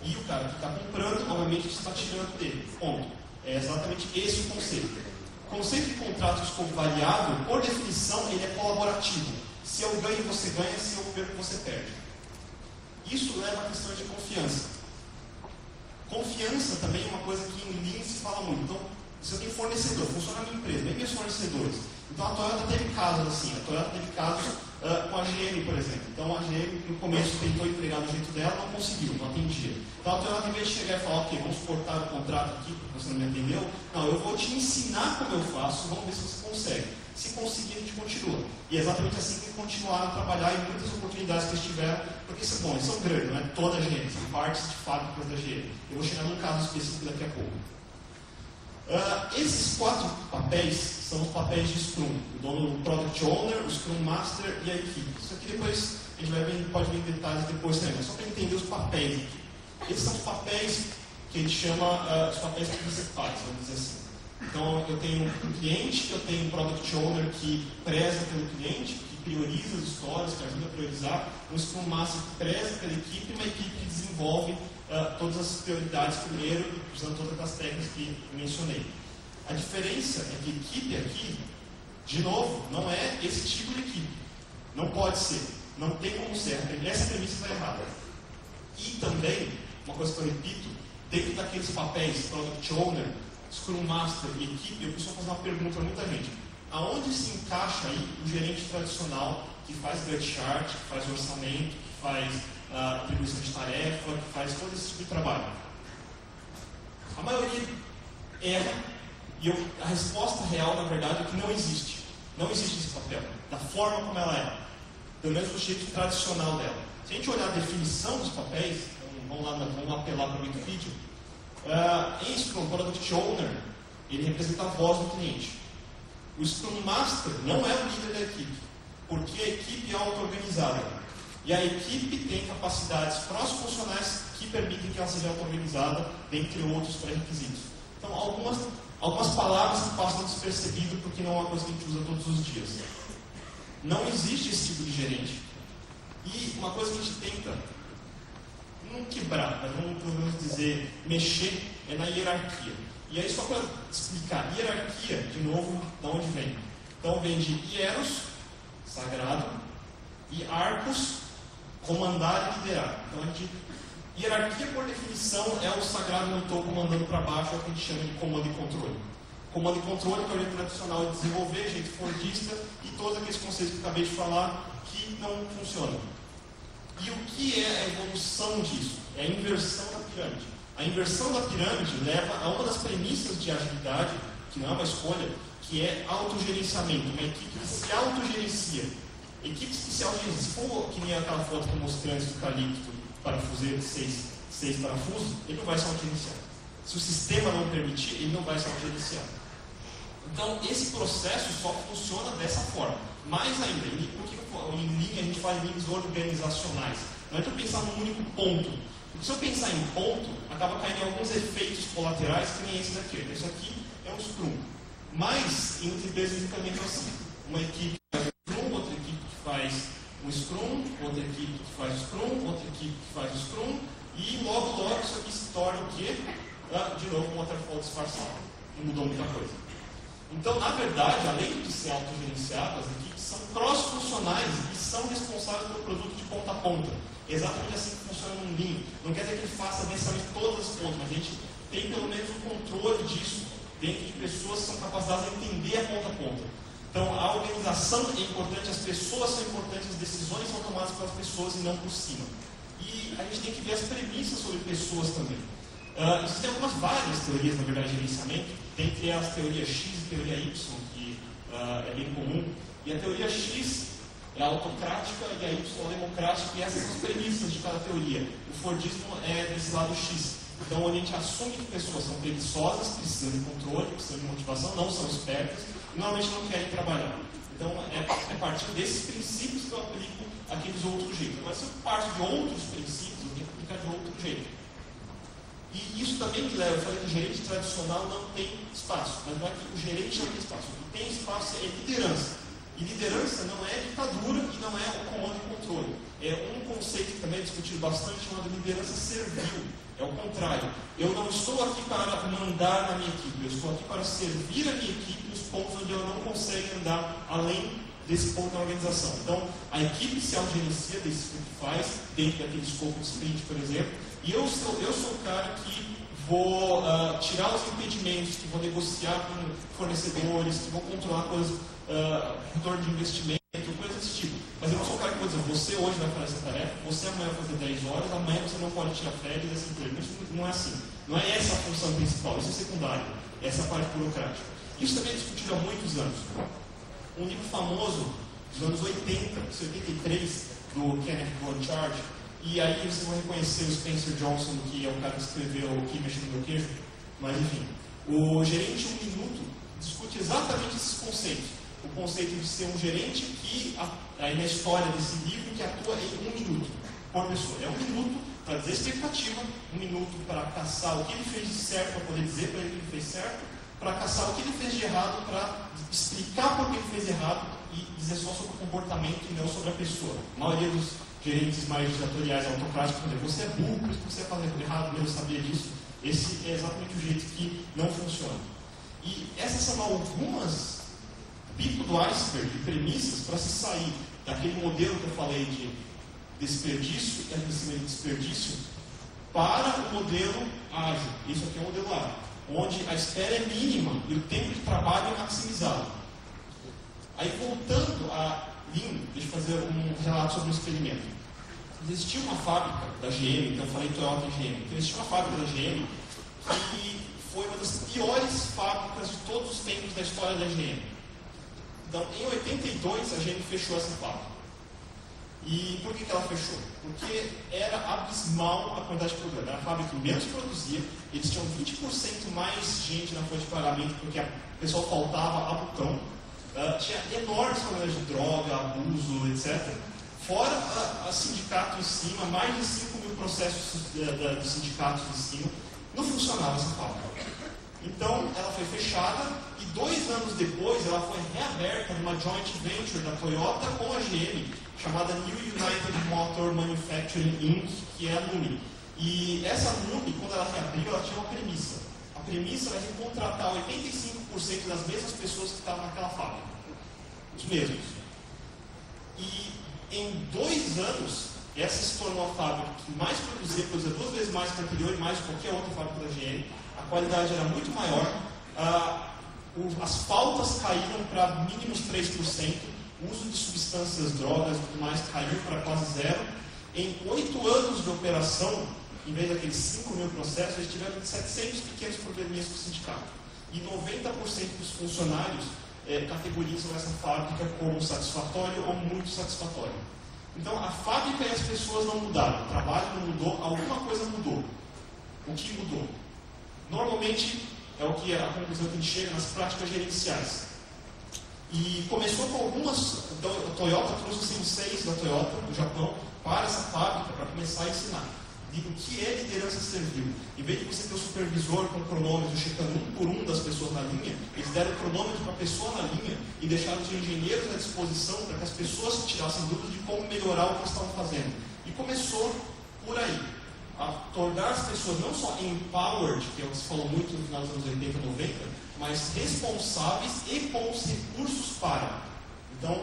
E o cara que está comprando, obviamente, está tirando dele. Ponto. É exatamente esse o conceito. O conceito de contrato de escopo variável, por definição, ele é colaborativo. Se eu ganho, você ganha. Se eu perco, você perde. Isso leva à questão de confiança. Confiança também é uma coisa que em Lean se fala muito. Então, se eu tenho fornecedor, funciona a minha empresa, nem meus fornecedores. Então, a Toyota teve casos assim. A Toyota teve casos com a GM, por exemplo. Então, a GM, no começo, tentou entregar do jeito dela, não conseguiu, não atendia. Então, a Toyota, em vez de chegar e falar, ok, vamos cortar o contrato aqui, porque você não me atendeu, não, eu vou te ensinar como eu faço, vamos ver se você consegue. Se conseguir, a gente continua. E é exatamente assim que continuaram a trabalhar em muitas oportunidades que eles tiveram, porque bom, eles são grandes, não é toda a GM, são partes de fábricas da GM. Eu vou chegar num caso específico daqui a pouco. Esses 4 papéis são os papéis de Scrum, o dono, o Product Owner, o Scrum Master e a equipe. Isso aqui depois a gente pode ver em detalhes depois também, mas só para entender os papéis aqui. Esses são os papéis que a gente chama os papéis principais, vamos dizer assim. Então, eu tenho um cliente, eu tenho um Product Owner que preza pelo cliente, que prioriza as histórias, que ajuda a priorizar, um Scrum Master que preza pela equipe, e uma equipe que desenvolve todas as prioridades primeiro, usando todas as técnicas que mencionei. A diferença é que equipe aqui, de novo, não é esse tipo de equipe. Não pode ser. Não tem como ser. Essa premissa está errada. E também, uma coisa que eu repito, dentro daqueles papéis, Product Owner, Scrum Master e equipe, eu preciso fazer uma pergunta para muita gente. Aonde se encaixa aí o gerente tradicional que faz Gantt chart, que faz orçamento, que faz atribuição de tarefa, que faz todo esse tipo de trabalho? A maioria erra, e a resposta real, na verdade, é que não existe. Não existe esse papel, da forma como ela é, pelo menos do jeito tradicional dela. Se a gente olhar a definição dos papéis, vamos apelar para o Wikipedia, em Scrum, o Product Owner, ele representa a voz do cliente. O Scrum Master não é o líder da equipe, porque a equipe é auto-organizada. E a equipe tem capacidades cross-funcionais que permitem que ela seja auto-organizada, dentre outros pré-requisitos. Então, algumas palavras que passam despercebido, porque não é uma coisa que a gente usa todos os dias. Não existe esse tipo de gerente. E uma coisa que a gente tenta, não quebrar, mas vamos pelo menos dizer, mexer, é na hierarquia. E aí, só para explicar, hierarquia, de novo, de onde vem? Então, vem de hieros, sagrado, e arcos, comandar e liderar. Então, hierarquia, por definição, é o sagrado no topo mandando para baixo, é o que a gente chama de comando e controle. Comando e controle, que é o jeito tradicional de desenvolver, jeito fordista, e todos aqueles conceitos que eu acabei de falar que não funcionam. E o que é a evolução disso? É a inversão da pirâmide. A inversão da pirâmide leva a uma das premissas de agilidade, que não é uma escolha, que é autogerenciamento. Uma equipe que se autogerencia. Equipes que se autogerenciam. Se for que nem aquela foto que eu mostrei antes do calipto, parafuseiro de 6 parafusos, ele não vai se autogerenciar. Se o sistema não permitir, ele não vai se autogerenciar. Então, esse processo só funciona dessa forma. Mais ainda, porque em linha a gente fala em linhas organizacionais. Não é que eu pensar num único ponto. Porque se eu pensar em ponto, acaba caindo em alguns efeitos colaterais que nem esse daqui. Esse aqui é um Scrum. Mas, entre empresas de implementação, uma equipe que faz o Scrum, outra equipe que faz o Scrum, outra equipe que faz o Scrum, outra equipe que faz o Scrum, e logo isso aqui se torna o quê? De novo, um waterfall disfarçado. Não mudou muita coisa. Então, na verdade, além de ser autogerenciadas, as equipes são cross-funcionais e são responsáveis pelo produto de ponta a ponta. É exatamente assim que funciona no Lean. Não quer dizer que ele faça necessariamente todas as pontas, mas a gente tem pelo menos um controle disso dentro de pessoas que são capacitadas a entender a ponta a ponta. Então, a organização é importante, as pessoas são importantes, as decisões são tomadas pelas pessoas e não por cima. E a gente tem que ver as premissas sobre pessoas também. Existem várias teorias, na verdade, de gerenciamento, dentre elas a teoria X e a teoria Y, que é bem comum. E a teoria X é autocrática e a Y é democrática, e essas são as premissas de cada teoria. O Fordismo é desse lado X. Então, onde a gente assume que pessoas são preguiçosas, precisam de controle, precisam de motivação, não são espertas, e normalmente não querem trabalhar. Então, é a partir desses princípios que eu aplico aqueles outros jeitos. Agora, se eu parto de outros princípios, eu tenho que aplicar de outro jeito. E isso também me leva, eu falei que o gerente tradicional não tem espaço, mas não é que o gerente não tem espaço. O que tem espaço é liderança. E liderança não é ditadura e não é o comando e controle. É um conceito que também é discutido bastante, chamado liderança servil. É o contrário. Eu não estou aqui para mandar na minha equipe, eu estou aqui para servir a minha equipe nos pontos onde ela não consegue andar além desse ponto da organização. Então, a equipe se autogerencia, desse que faz, dentro daquele escopo de sprint, por exemplo, e eu sou o cara que vou tirar os impedimentos, que vou negociar com fornecedores, que vou controlar coisas, retorno de investimento, coisas desse tipo. Mas eu não sou o cara que vou dizer, você hoje vai fazer essa tarefa, você amanhã vai fazer 10 horas, amanhã você não pode tirar férias, assim, isso não é assim. Não é essa a função principal, isso é secundário, essa é a parte burocrática. Isso também é discutido há muitos anos. Um livro famoso dos anos 80, 83, do Kenneth Blanchard, e aí vocês vão reconhecer o Spencer Johnson, que é o cara que escreveu o Que Mexe no Meu Queijo, mas enfim, o gerente 1 minuto discute exatamente esses conceitos. O conceito de ser um gerente que, aí na história desse livro, que atua em 1 minuto por pessoa. É 1 minuto para dizer expectativa, 1 minuto para caçar o que ele fez de certo, para poder dizer para ele que ele fez certo, para caçar o que ele fez de errado, para explicar por que ele fez errado e dizer só sobre o comportamento e não sobre a pessoa. A maioria dos gerentes mais ditatoriais, autocráticos, por exemplo, você é burro, por isso que você está fazendo errado, eu sabia disso. Esse é exatamente o jeito que não funciona. E essas são algumas pico do iceberg de premissas para se sair daquele modelo que eu falei de desperdício e acrescimento de desperdício para o modelo ágil. Isso aqui é o modelo ágil, onde a espera é mínima e o tempo de trabalho é maximizado. Aí, voltando a Lean, deixa eu fazer um relato sobre um experimento. Existia uma fábrica da GM, então eu falei Toyota e GM, então existia uma fábrica da GM que foi uma das piores fábricas de todos os tempos da história da GM. Então, em 82, a GM fechou essa fábrica. E por que ela fechou? Porque era abismal a quantidade de problema. Era a fábrica que menos produzia, eles tinham 20% mais gente na folha de pagamento, porque o pessoal faltava a botão. Tinha enormes problemas de droga, abuso, etc. Fora a sindicato em cima, mais de 5 mil processos de sindicatos em cima. Não funcionava essa fábrica. Então, ela foi fechada e 2 anos depois ela foi reaberta numa joint venture da Toyota com a GM, chamada New United Motor Manufacturing Inc., que é a NUMI. E essa NUMI, quando ela reabriu, ela tinha uma premissa. A premissa era de contratar 85% das mesmas pessoas que estavam naquela fábrica. Os mesmos. E em 2 anos, essa se tornou a fábrica que mais produzia 2 vezes mais que a anterior e mais que qualquer outra fábrica da GM. A qualidade era muito maior, as faltas caíram para mínimos 3%, o uso de substâncias, drogas e tudo mais caiu para quase zero. Em 8 anos de operação, em vez daqueles 5 mil processos, eles tiveram 700 pequenos probleminhas com o sindicato. E 90% dos funcionários categorizam essa fábrica como satisfatório ou muito satisfatório. Então, a fábrica e as pessoas não mudaram, o trabalho não mudou, alguma coisa mudou. O que mudou? Normalmente, é a conclusão que a gente chega nas práticas gerenciais. E começou com algumas. Então, a Toyota trouxe o Sensei da Toyota, do Japão, para essa fábrica, para começar a ensinar. O que é liderança servil? Em vez de você ter o supervisor com o cronômetro checando 1 por 1 das pessoas na linha, eles deram o cronômetro para a pessoa na linha e deixaram os engenheiros à disposição para que as pessoas tirassem dúvidas de como melhorar o que estavam fazendo. E começou por aí. a tornar as pessoas não só empowered, que é o que se falou muito no final dos anos 80 e 90, mas responsáveis e com os recursos para. Então,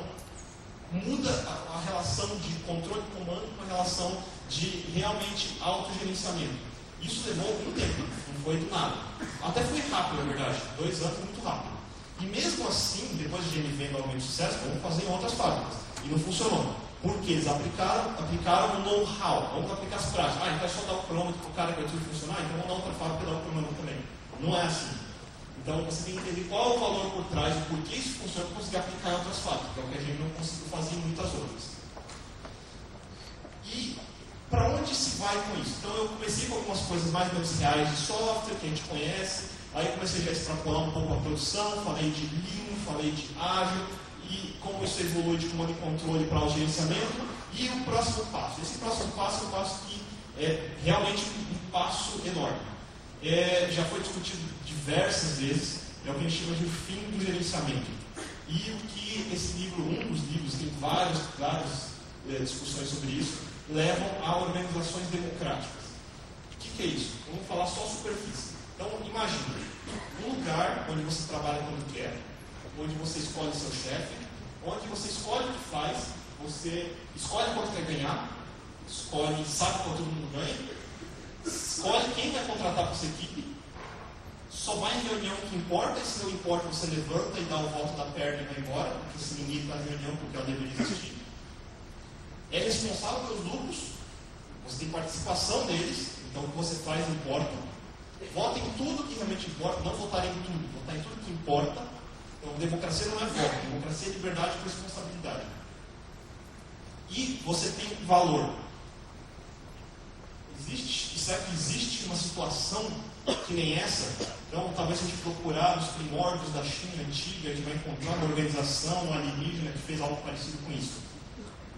muda a relação de controle e comando com a relação de realmente autogerenciamento. Isso levou algum tempo, não foi do nada. Até foi rápido, na verdade, 2 anos muito rápido. E mesmo assim, depois de GMV vendo algum sucesso, vamos fazer em outras fábricas. E não funcionou. Porque eles aplicaram o know-how, vamos aplicar as práticas. Então é só dar o cronômetro para o cara que vai tudo funcionar, então vamos dar outra fábrica e dar o cronômetro também. Não é assim. Então você tem que entender qual é o valor por trás e por que isso funciona para conseguir aplicar em outras fábricas, que é o que a gente não conseguiu fazer em muitas outras. E para onde se vai com isso? Então eu comecei com algumas coisas mais ou menos reais de software, que a gente conhece, aí eu comecei já a extrapolar um pouco a produção, falei de Lean, falei de Ágil, e como isso evolui de comando e controle para o gerenciamento, e o próximo passo. Esse próximo passo é um passo que é realmente um passo enorme. Já foi discutido diversas vezes, é o que a gente chama de fim do gerenciamento. E o que esse livro, um dos livros, tem várias discussões sobre isso, levam a organizações democráticas. O que é isso? Vamos falar só superfície. Então, imagine um lugar onde você trabalha quando quer, onde você escolhe seu chefe, onde você escolhe o que faz, você escolhe quanto quer ganhar, sabe quanto todo mundo ganha, escolhe quem vai contratar para sua equipe, só vai em reunião que importa, e se não importa você levanta e dá o volta da perna e vai embora, porque se ninguém está na reunião porque ela deveria existir. É responsável pelos lucros, você tem participação neles, então o que você faz importa. Vota em tudo que realmente importa, não votar em tudo, votar em tudo que importa. Então, democracia não é voto, democracia é liberdade com responsabilidade. E você tem valor. Será que existe uma situação que nem essa? Então, talvez se a gente procurar nos primórdios da China antiga, a gente vai encontrar uma organização, uma alienígena que fez algo parecido com isso.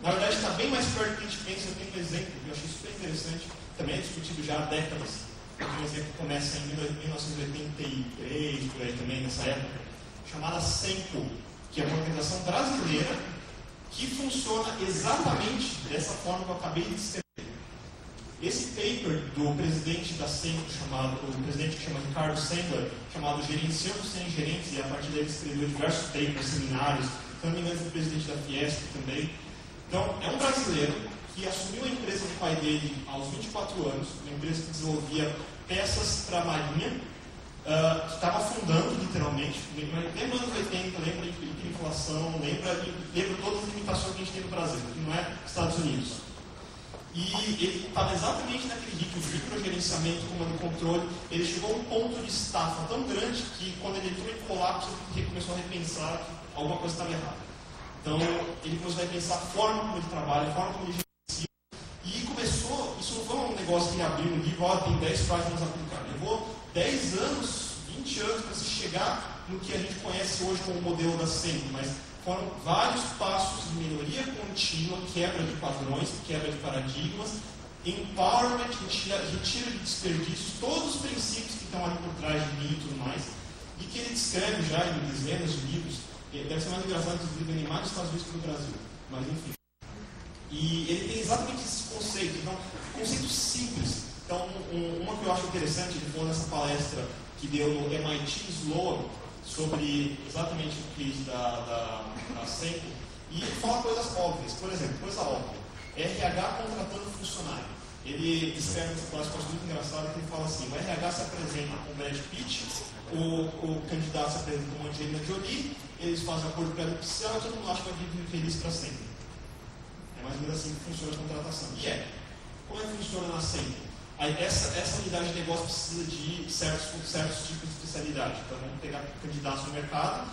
Na verdade, está bem mais perto do que a gente pensa. Eu tenho um exemplo que eu achei super interessante, também é discutido já há décadas. Eu tenho um exemplo que começa em 1983, por aí também, nessa época, chamada Senco, que é uma organização brasileira que funciona exatamente dessa forma que eu acabei de descrever. Esse paper do presidente da Senco, o presidente que chama Ricardo Sandler, chamado Gerenciando Sem Gerentes, e a partir dele escreveu diversos papers, seminários, se não me engano, foi o presidente da Fiesp também. Então, é um brasileiro que assumiu a empresa do pai dele aos 24 anos, uma empresa que desenvolvia peças para a Marinha, que estava afundando, literalmente. Lembra anos 80, lembra de inflação, lembra todas as limitações que a gente tem no Brasil, que não é Estados Unidos. E ele estava exatamente naquele ritmo de microgerenciamento, comando e controle. Ele chegou a um ponto de estafa tão grande que, quando ele entrou em colapso, ele começou a repensar que alguma coisa estava errada. Então, ele começou a repensar a forma como ele trabalha, a forma como ele gerencia. E começou, isso não foi um negócio que ele abriu no livro, tem 10 páginas a aplicar. Levou 10 anos, 20 anos para se chegar no que a gente conhece hoje como o modelo da Senco, mas foram vários passos de melhoria contínua, quebra de padrões, quebra de paradigmas, empowerment, retiro de desperdícios, todos os princípios que estão ali por trás de mim e tudo mais, e que ele descreve já em dezenas de livros. Deve ser mais engraçado que os livros animados nos Estados Unidos que no Brasil, mas enfim. E ele tem exatamente esses conceitos, então, conceitos simples. Então, uma que eu acho interessante, ele falou nessa palestra que deu no MIT Sloan, sobre exatamente o case da Senco, e ele fala coisas óbvias. Por exemplo, coisa óbvia, RH contratando funcionário. Ele descreve essa palestra, que eu acho muito engraçado, que ele fala assim: o RH se apresenta com o Brad Pitt, o candidato se apresenta com a Angelina Jolie, eles fazem acordo pré-nupcial e todo mundo acha que vai viver feliz para sempre. É mais ou menos assim que funciona a contratação. E como é que funciona na Senco? Essa unidade de negócio precisa de certos tipos de especialidade. Então, vamos pegar candidatos no mercado.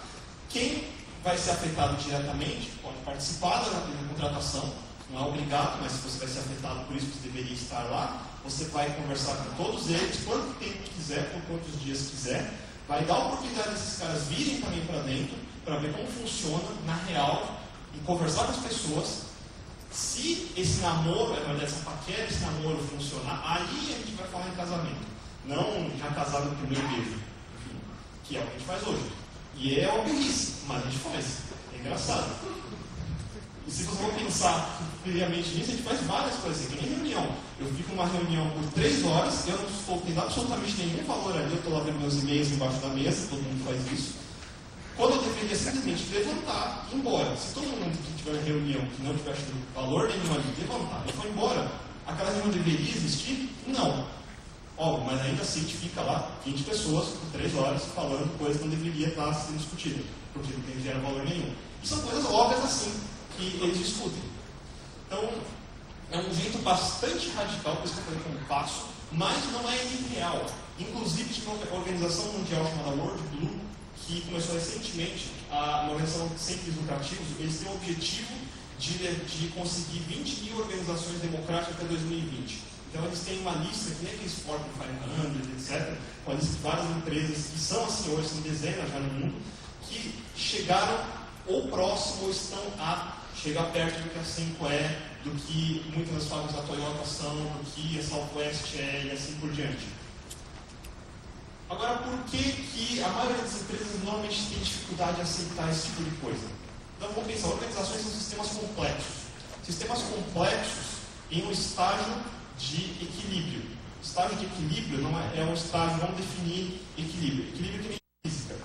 Quem vai ser afetado diretamente pode participar da contratação. Não é obrigado, mas se você vai ser afetado por isso, você deveria estar lá. Você vai conversar com todos eles, quanto tempo quiser, por quantos dias quiser. Vai dar a oportunidade desses caras virem também para dentro, para ver como funciona na real, e conversar com as pessoas. Se esse namoro, essa paquera, esse namoro funcionar, aí a gente vai falar em casamento. Não já casado no primeiro beijo. Enfim, que é o que a gente faz hoje. E é uma burrice, mas a gente faz. É engraçado. E se você for pensar friamente nisso, a gente faz várias coisas, que nem reunião. Eu fico numa reunião por 3 horas, eu não estou tendo absolutamente nenhum valor ali, eu estou lá vendo meus e-mails embaixo da mesa, todo mundo faz isso. Quando eu deveria simplesmente levantar e ir embora. Se todo mundo que tiver uma reunião que não tiver valor nenhum ali, levantar e for embora, aquela reunião deveria existir? Não. Óbvio, mas ainda assim a gente fica lá 20 pessoas por 3 horas falando coisas que não deveria estar sendo discutidas, porque não gera valor nenhum. E são coisas óbvias assim que eles discutem. Então, é um jeito bastante radical, por isso que eu falei como passo, mas não é irreal. Inclusive, tinha uma organização mundial chamada World Blue, que começou recentemente, uma organização sem fins lucrativos. Eles têm o objetivo de conseguir 20 mil organizações democráticas até 2020. Então, eles têm uma lista, que nem aqueles Fortune 500, etc., uma lista de várias empresas que são assim hoje, são dezenas já no mundo, que chegaram ou próximo ou estão a chegar perto do que a Cenco é, do que muitas das fábricas da Toyota são, do que a Southwest é e assim por diante. Agora, por que a maioria das empresas normalmente tem dificuldade de aceitar esse tipo de coisa? Então, vamos pensar, organizações são sistemas complexos. Sistemas complexos em um estágio de equilíbrio. O estágio de equilíbrio não é um estágio, vamos definir equilíbrio. Equilíbrio que nem física.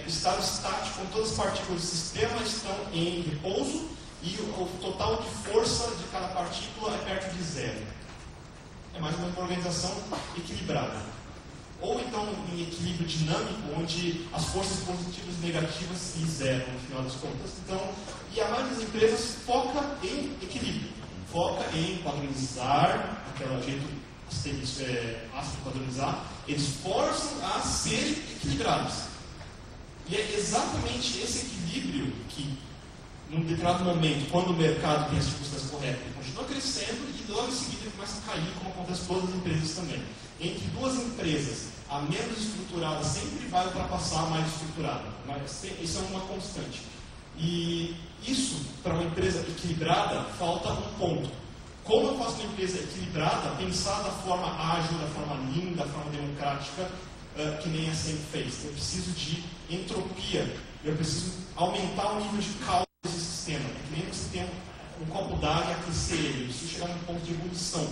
Estado estático, quando todas as partículas do sistema estão em repouso e o total de força de cada partícula é perto de 0. É mais ou menos uma organização equilibrada. Ou então em equilíbrio dinâmico, onde as forças positivas e negativas se zeram no final das contas. Então, e a maioria das empresas foca em equilíbrio, foca em padronizar, aquele jeito ácido de padronizar, eles forçam a serem equilibrados. E é exatamente esse equilíbrio que, num determinado momento, quando o mercado tem as circunstâncias corretas, ele continua crescendo e logo em seguida ele começa a cair, como acontece com todas as empresas também. Entre duas empresas, a menos estruturada sempre vai ultrapassar a mais estruturada. Isso é uma constante. E isso, para uma empresa equilibrada, falta um ponto. Como eu faço uma empresa equilibrada, pensar da forma ágil, da forma lean, da forma democrática, que nem a Cenco fez? Eu preciso de entropia, eu preciso aumentar o nível de caos desse sistema. É que nem você tem um copo d'água e aquecer ele, eu preciso chegar num ponto de ebulição.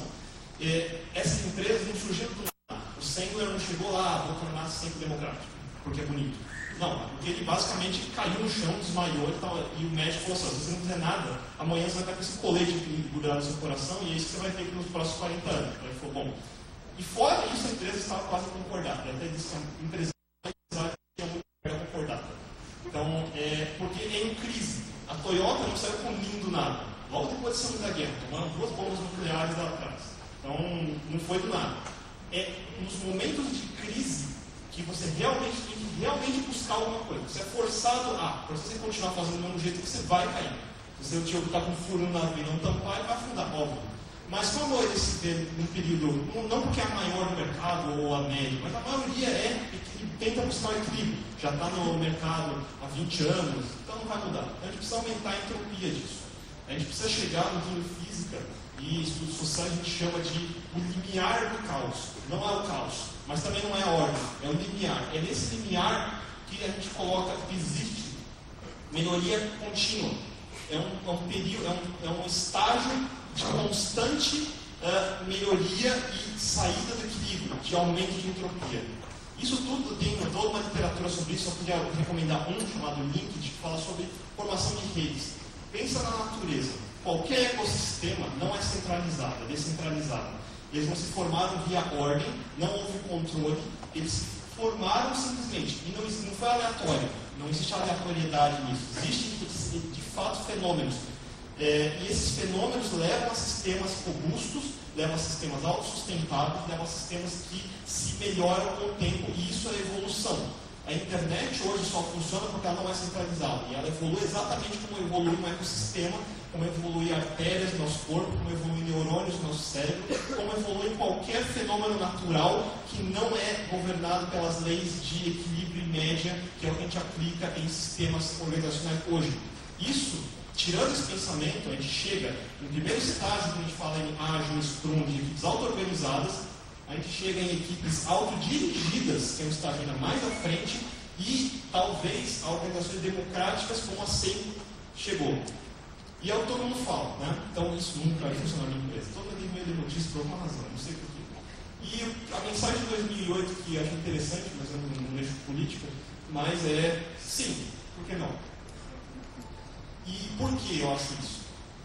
Essas empresas não surgiram do nada. O Sandler não chegou lá, vou tornar a Cenco democrático, porque é bonito. Não, porque ele basicamente caiu no chão, desmaiou e o médico falou assim: se você não fizer nada, amanhã você vai estar com esse colete grudado no seu coração e é isso que você vai ter nos próximos 40 anos. Ele falou: bom. E fora isso, a empresa estava quase concordada. Ele até disse que a empresa tinha muito concordada. Então, porque é em crise. A Toyota não saiu com lindo nada. Logo depois de Segunda Guerra, tomaram 2 bombas nucleares lá atrás. Então, não foi do nada. É nos momentos de crise que você realmente tem que buscar alguma coisa. Você é forçado para você continuar fazendo do mesmo jeito que você vai cair. Se o tio está com furo no navio e não tampar, ele vai afundar, óbvio. Mas como ele se vê num período, não porque é a maior no mercado ou a média, mas a maioria que tenta buscar o equilíbrio. Já está no mercado há 20 anos, então não vai mudar. Então a gente precisa aumentar a entropia disso. A gente precisa chegar no nível física, e estudo social a gente chama de o limiar do caos. Não é o caos, mas também não é a ordem, é o limiar. É nesse limiar que a gente coloca que existe melhoria contínua. É um estágio de constante melhoria e saída do equilíbrio, de aumento de entropia. Isso tudo tem toda uma literatura sobre isso. Eu podia recomendar um chamado Linked, que fala sobre formação de redes. Pensa na natureza. Qualquer ecossistema não é centralizado, é descentralizado. Eles não se formaram via ordem, não houve controle, eles se formaram simplesmente. E não foi aleatório, não existe aleatoriedade nisso. Existem, de fato, fenômenos. E esses fenômenos levam a sistemas robustos, levam a sistemas autossustentáveis, levam a sistemas que se melhoram com o tempo, e isso é evolução. A internet hoje só funciona porque ela não é centralizada, e ela evolui exatamente como evolui um ecossistema, como evolui artérias no nosso corpo, como evolui neurônios no nosso cérebro, como evolui qualquer fenômeno natural que não é governado pelas leis de equilíbrio e média que é o que a gente aplica em sistemas organizacionais hoje. Isso, tirando esse pensamento, a gente chega no primeiro estágio que a gente fala em ágil, Scrum, de equipes auto-organizadas, a gente chega em equipes autodirigidas, que é um estágio ainda mais à frente, e talvez a organizações democráticas como a Cenco chegou. E é o que todo mundo fala, né? Então isso nunca vai funcionar na empresa. Todo mundo tem medo de notícia por alguma razão, não sei porquê. E a mensagem de 2008 que eu acho interessante, mas eu não mexo com política, mas é sim, por que não? E por que eu acho isso?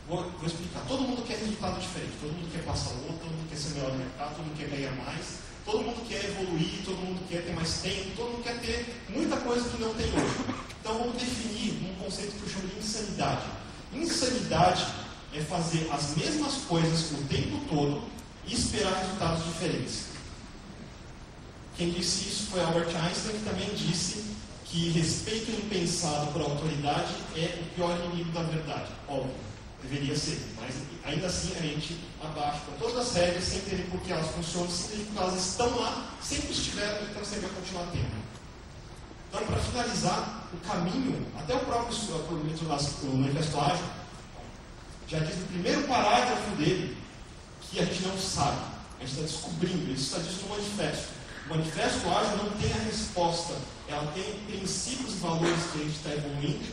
Vou explicar. Todo mundo quer resultado diferente, todo mundo quer passar o outro, todo mundo quer ser melhor no mercado, todo mundo quer ganhar mais, todo mundo quer evoluir, todo mundo quer ter mais tempo, todo mundo quer ter muita coisa que não tem hoje. Então vamos definir um conceito que eu chamo de insanidade. Insanidade é fazer as mesmas coisas o tempo todo e esperar resultados diferentes. Quem disse isso foi Albert Einstein, que também disse que respeito impensado por autoridade é o pior inimigo da verdade. Óbvio, deveria ser, mas ainda assim a gente abaixa todas as regras sem entender por que elas funcionam, simplesmente porque elas estão lá, sempre estiveram e então sempre vai continuar tendo. Então, para finalizar, o caminho, até o próprio Manifesto Ágil já diz no primeiro parágrafo dele que a gente não sabe, a gente está descobrindo, isso está disso no manifesto. O Manifesto Ágil não tem a resposta, ela tem princípios e valores que a gente está evoluindo,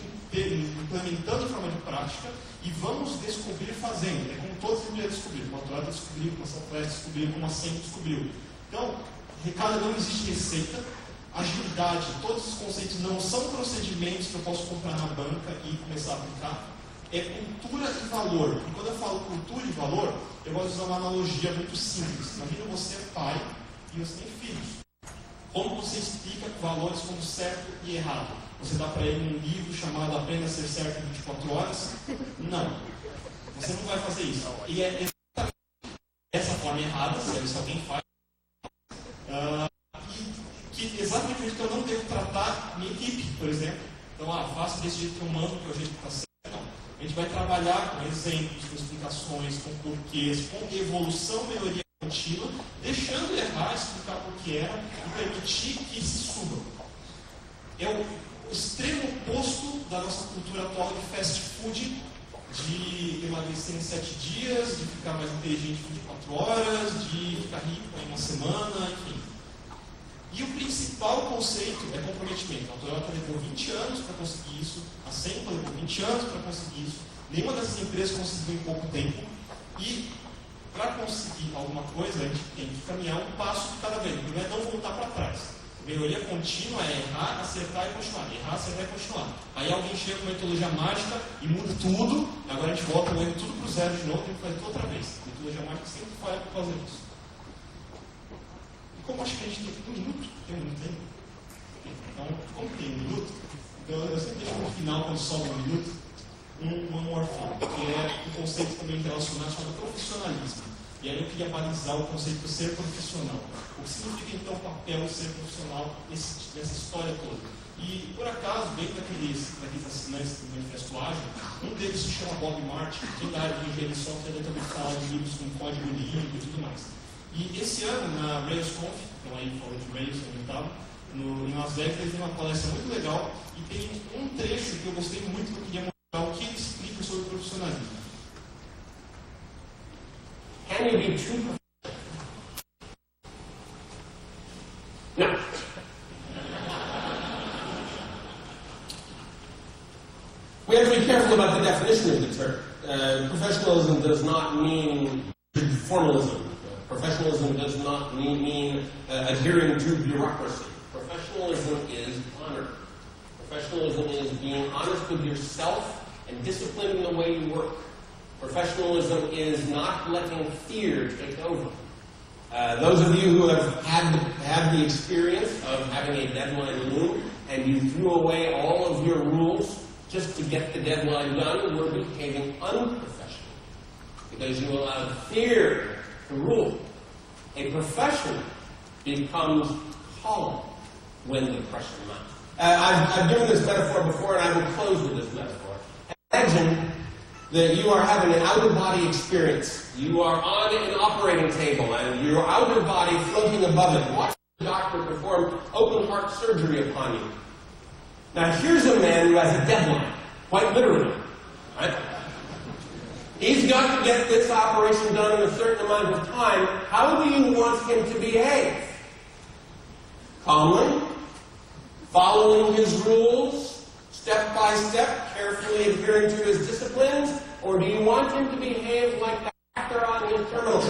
implementando de forma de prática, e vamos descobrir fazendo. É como todos os dias descobriram, como a Torá descobriu, como a Southwest descobriu, como a SEM descobriu. Então, recado, não existe receita. Agilidade, todos os conceitos não são procedimentos que eu posso comprar na banca e começar a aplicar. É cultura e valor. E quando eu falo cultura e valor, eu gosto de usar uma analogia muito simples. Imagina você é pai e você tem filhos. Como você explica valores como certo e errado? Você dá para ele um livro chamado Aprenda a Ser Certo em 24 horas? Não. Você não vai fazer isso. E é exatamente dessa forma errada, se alguém faz. Exatamente o jeito que eu não devo tratar minha equipe, por exemplo. Então, faça desse jeito que eu mando, que é o jeito que está certo. Não. A gente vai trabalhar com exemplos, com explicações, com porquês, com evolução, melhoria contínua, deixando errar, explicar por que era e permitir que se suba. É o extremo oposto da nossa cultura atual de fast food, de emagrecer em 7 dias, de ficar mais inteligente em 24 horas, de ficar rico em uma semana, enfim. E o principal conceito é comprometimento. A Toyota levou 20 anos para conseguir isso, a Sempa levou 20 anos para conseguir isso, nenhuma dessas empresas conseguiu em pouco tempo. E para conseguir alguma coisa, a gente tem que caminhar um passo de cada vez, não é não voltar para trás. Melhoria contínua é errar, acertar e continuar. Errar, acertar e continuar. Aí alguém chega com uma metodologia mágica e muda tudo, agora a gente volta o erro tudo para o zero de novo e faz tudo outra vez. A metodologia mágica sempre falha por causa disso. Como acho que a gente tem 1 minuto? Tem 1 minuto ainda? Então, como tem 1 minuto, então eu sempre deixo no final, quando sobra 1 minuto, um one more thing, que é um conceito também relacionado chamado profissionalismo. E aí eu queria balizar o conceito de ser profissional. O que significa então o papel de ser profissional nessa história toda? E por acaso, dentro daqueles assinantes do Manifesto Ágil, um deles se chama Bob Martin, que da área de engenharia de software, ele também fala de livros com código limpo e tudo mais. E esse ano, na RailsConf, então aí falou de Rails, onde eu estava, em Las Vegas, ele tem uma palestra muito legal e tem um trecho que eu gostei muito, que eu queria mostrar o que ele explica sobre o profissionalismo. Can you be true? No. We have to be careful about the definition of the term. Professionalism does not mean formalism. Professionalism does not mean adhering to bureaucracy. Professionalism is honor. Professionalism is being honest with yourself and disciplined in the way you work. Professionalism is not letting fear take over. Those of you who have had the experience of having a deadline loom and you threw away all of your rules just to get the deadline done were behaving unprofessional because you allowed fear to rule. A professional becomes calm when the pressure mounts. I've given this metaphor before, and I will close with this metaphor. Imagine that you are having an out-of-body experience. You are on an operating table, and your outer body floating above it. Watch the doctor perform open-heart surgery upon you. Now, here's a man who has a deadline, quite literally. Right? He's got to get this operation done in a certain amount of time. How do you want him to behave? Calmly, following his rules, step by step, carefully adhering to his disciplines, or do you want him to behave like the actor on his terminal?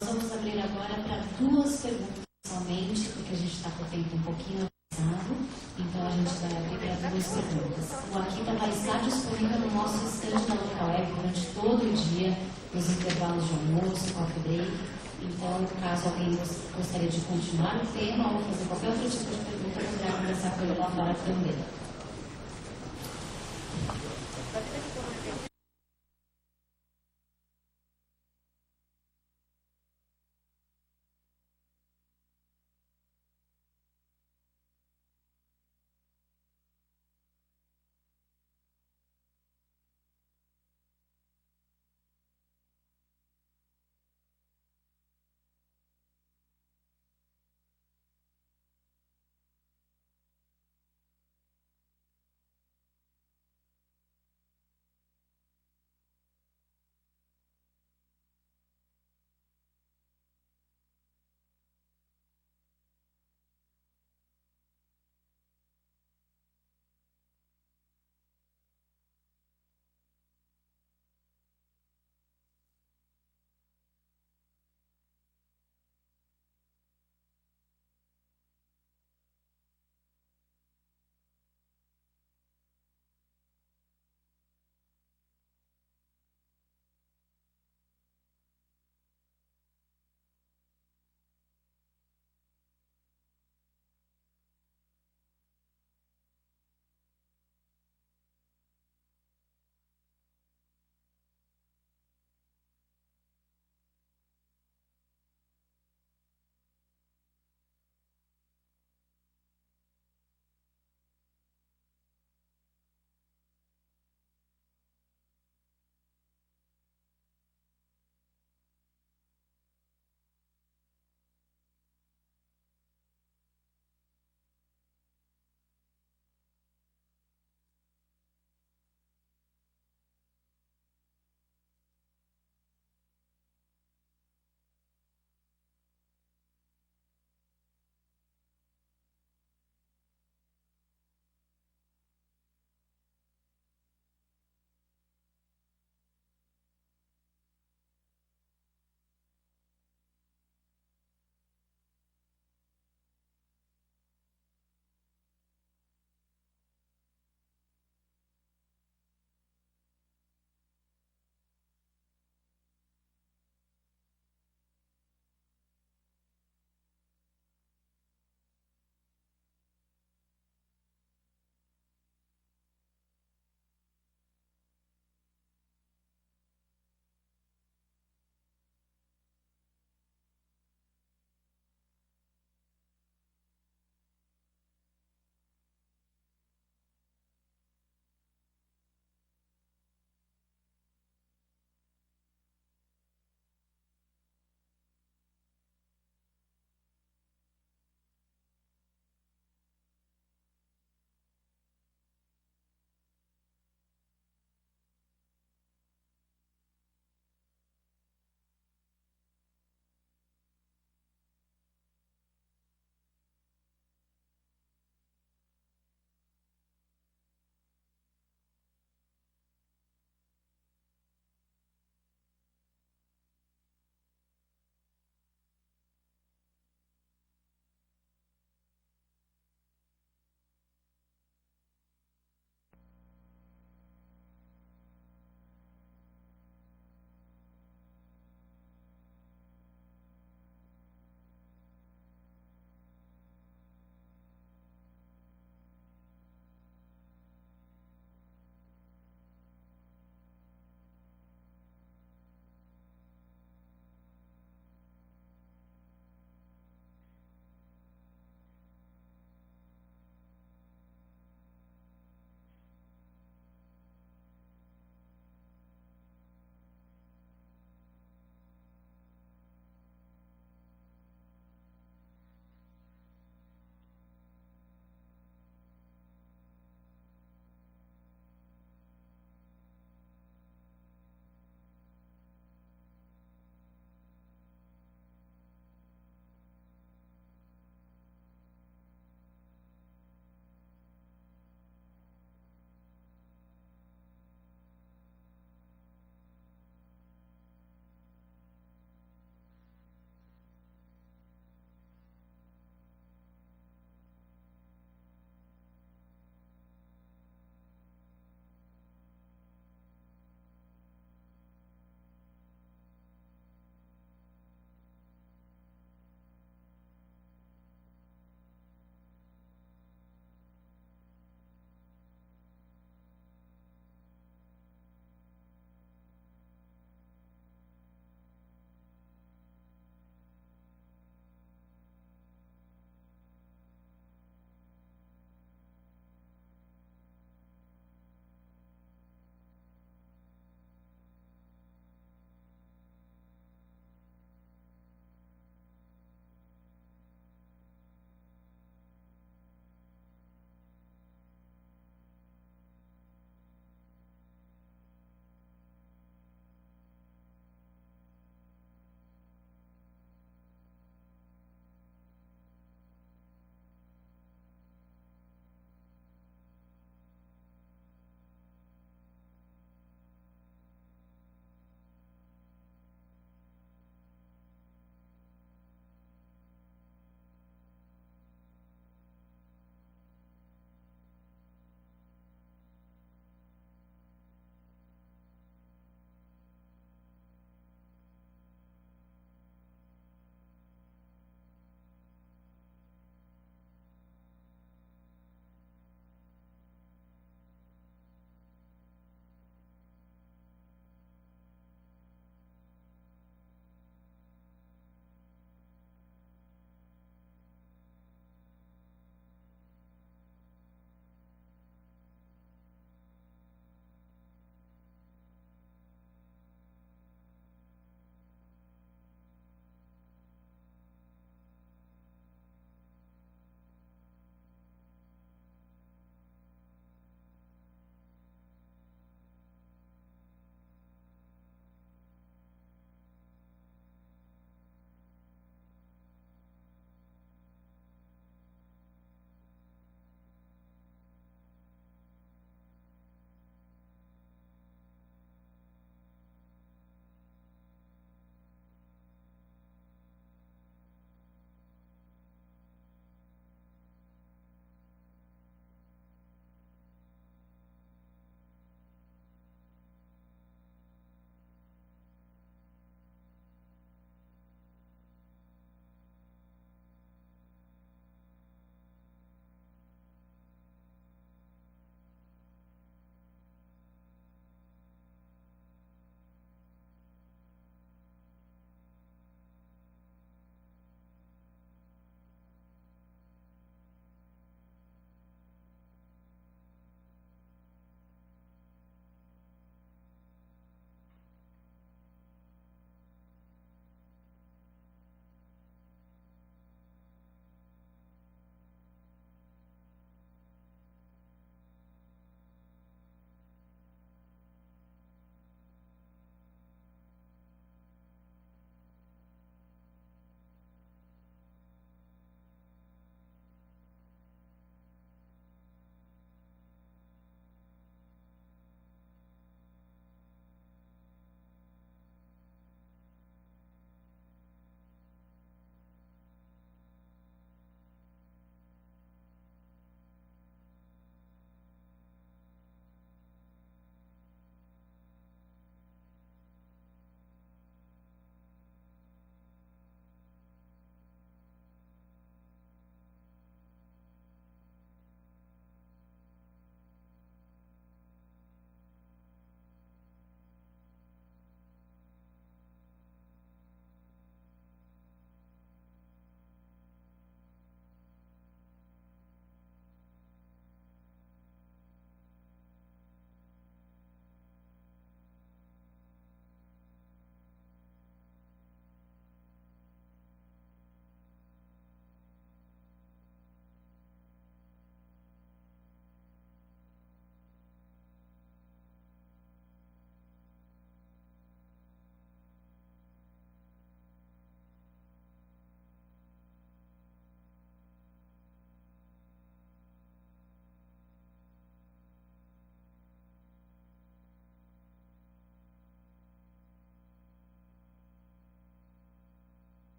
Vamos abrir agora para duas perguntas somente, porque a gente está com o tempo um pouquinho atrasado, então a gente vai abrir para duas perguntas. O Akita vai estar disponível no nosso stand da Local Web durante todo o dia, nos intervalos de almoço, coffee break. Então, caso alguém gostaria de continuar o tema ou fazer qualquer outro tipo de pergunta, poderá conversar com ele lá fora também.